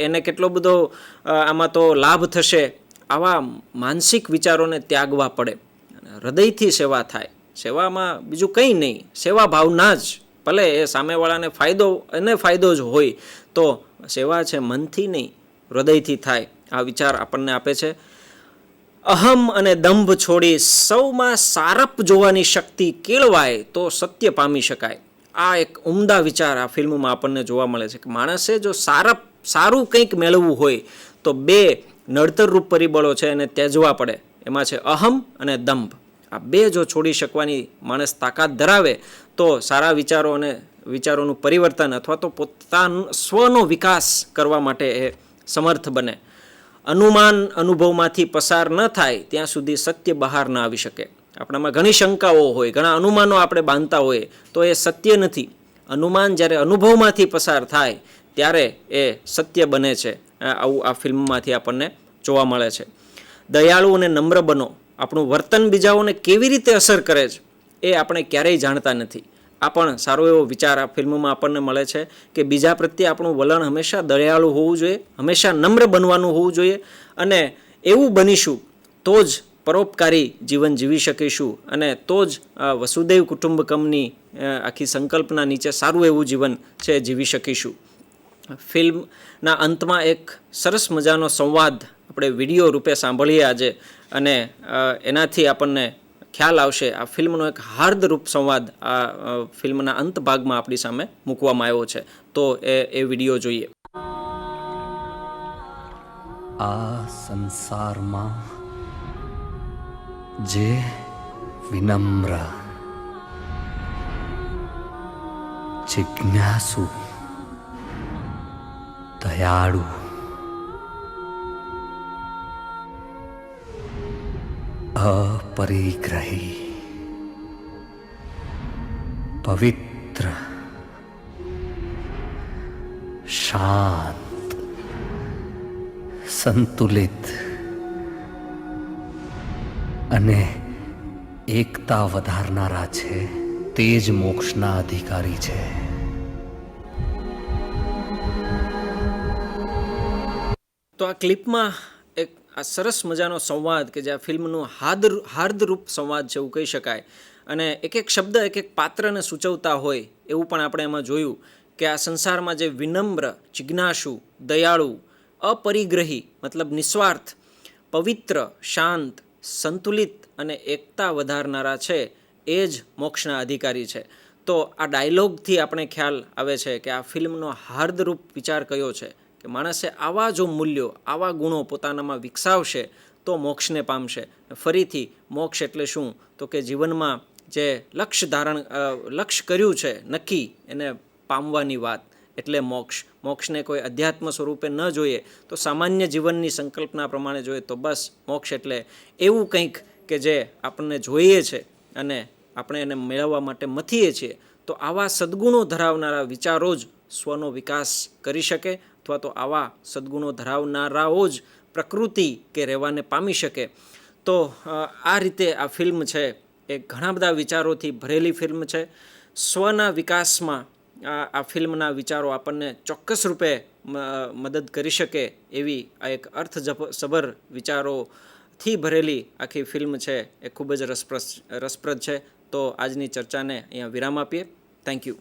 S1: એને કેટલો બધો આમાં તો લાભ થશે. આવા માનસિક વિચારોને ત્યાગવા પડે, હૃદયથી સેવા થાય. સેવામાં બીજું કંઈ નહીં, સેવા ભાવના જ, ભલે એ સામેવાળાને ફાયદો જ હોય તો સેવા છે મનથી નહીં હૃદયથી થાય. આ વિચાર આપણને આપે છે. અહમ અને દંભ છોડી સૌમાં સારપ જોવાની શક્તિ કેળવાય તો સત્ય પામી શકાય. આ એક ઉમદા વિચાર આ ફિલ્મમાં આપણને જોવા મળે છે કે માણસે જો સારું કંઈક મેળવવું હોય તો બે નડતરરૂપ પરિબળો છે એને ત્યજવા પડે. એમાં છે અહમ અને દંભ. આ બે જો છોડી શકવાની માણસ તાકાત ધરાવે તો સારા વિચારો અને વિચારોનું પરિવર્તન અથવા તો સ્વનો વિકાસ કરવા માટે એ સમર્થ બને. અનુમાન અનુભવમાંથી પસાર ન થાય ત્યાં સુધી સત્ય બહાર ન આવી શકે. આપણામાં ઘણી શંકાઓ હોય, ઘણા અનુમાનો આપણે બાંધતા હોઈએ તો એ સત્ય નથી. અનુમાન જ્યારે અનુભવમાંથી પસાર થાય ત્યારે એ સત્ય બને છે. આવું આ ફિલ્મમાંથી આપણને જોવા મળે છે. દયાળુ અને નમ્ર બનો. આપણું વર્તન બીજાઓને કેવી રીતે અસર કરે છે એ આપણે ક્યારેય જાણતા નથી. આ પણ સારો એવો વિચાર આ ફિલ્મમાં આપણને મળે છે કે બીજા પ્રત્યે આપણું વલણ હંમેશા દયાળુ હોવું જોઈએ, હંમેશા નમ્ર બનવાનું હોવું જોઈએ અને એવું બનીશું તો જ પરોપકારી જીવન જીવી શકીશું અને તો જ વસુદૈવ કુટુંબકમની આખી સંકલ્પના નીચે સારું એવું જીવન છે જીવી શકીશું. ફિલ્મના અંતમાં એક સરસ મજાનો સંવાદ આપણે વિડીયો રૂપે સાંભળીએ આજે અને એનાથી આપણને ખ્યાલ આવશે. આ ફિલ્મનો એક હાર્દરૂપ સંવાદ આ ફિલ્મના અંત ભાગમાં આપણી સામે મૂકવામાં આવ્યો છે. તો એ વિડીયો જોઈએ.
S2: આ સંસારમાં જે વિનમ્ર, જિજ્ઞાસુ, દયાળુ, अपरिग्रही, पवित्र, शांत, संतुलित અને એકતા વધારનારા છે તે જ મોક્ષના અધિકારી છે.
S1: તો આ ક્લિપમાં એક આ સરસ મજાનો સંવાદ કે જે આ ફિલ્મનું હાર્દરૂપ સંવાદ છે એવું કહી શકાય અને એક એક શબ્દ એક એક પાત્રને સૂચવતા હોય એવું પણ આપણે એમાં જોયું કે આ સંસારમાં જે વિનમ્ર, જિજ્ઞાસુ, દયાળુ, અપરિગ્રહી મતલબ નિસ્વાર્થ, પવિત્ર, શાંત, સંતુલિત અને એકતા વધારનારા છે એ જ મોક્ષના અધિકારી છે. તો આ ડાયલોગથી આપણે ખ્યાલ આવે છે કે આ ફિલ્મનો હાર્દરૂપ વિચાર કયો છે કે માણસે આવા જો મૂલ્યો, આવા ગુણો પોતાનામાં વિકસાવશે તો મોક્ષને પામશે. ફરીથી મોક્ષ એટલે શું? તો કે જીવનમાં જે લક્ષ્ય કર્યું છે નક્કી એને પામવાની વાત એટલે મોક્ષ. મોક્ષને કોઈ અધ્યાત્મ સ્વરૂપે ન જોઈએ તો સામાન્ય જીવનની સંકલ્પના પ્રમાણે જોઈએ તો બસ મોક્ષ એટલે એવું કંઈક કે જે આપણને જોઈએ છે અને આપણે એને મેળવવા માટે મથીએ છીએ. તો આવા સદ્ગુણો ધરાવનારા વિચારો જ સ્વનો વિકાસ કરી શકે અથવા તો આવા સદ્ગુણો ધરાવનારાઓ જ પ્રકૃતિ કે રહેવાને પામી શકે. તો આ રીતે આ ફિલ્મ છે એ ઘણા બધા વિચારોથી ભરેલી ફિલ્મ છે. સ્વના વિકાસમાં આ ફિલ્મના વિચારો આપણને ચોક્કસ રૂપે મદદ કરી શકે એવી આ એક અર્થસભર વિચારોથી ભરેલી આખી ફિલ્મ છે એ ખૂબ જ રસપ્રદ છે. તો આજની ચર્ચાને અહીંયા વિરામ આપીએ. Thank you.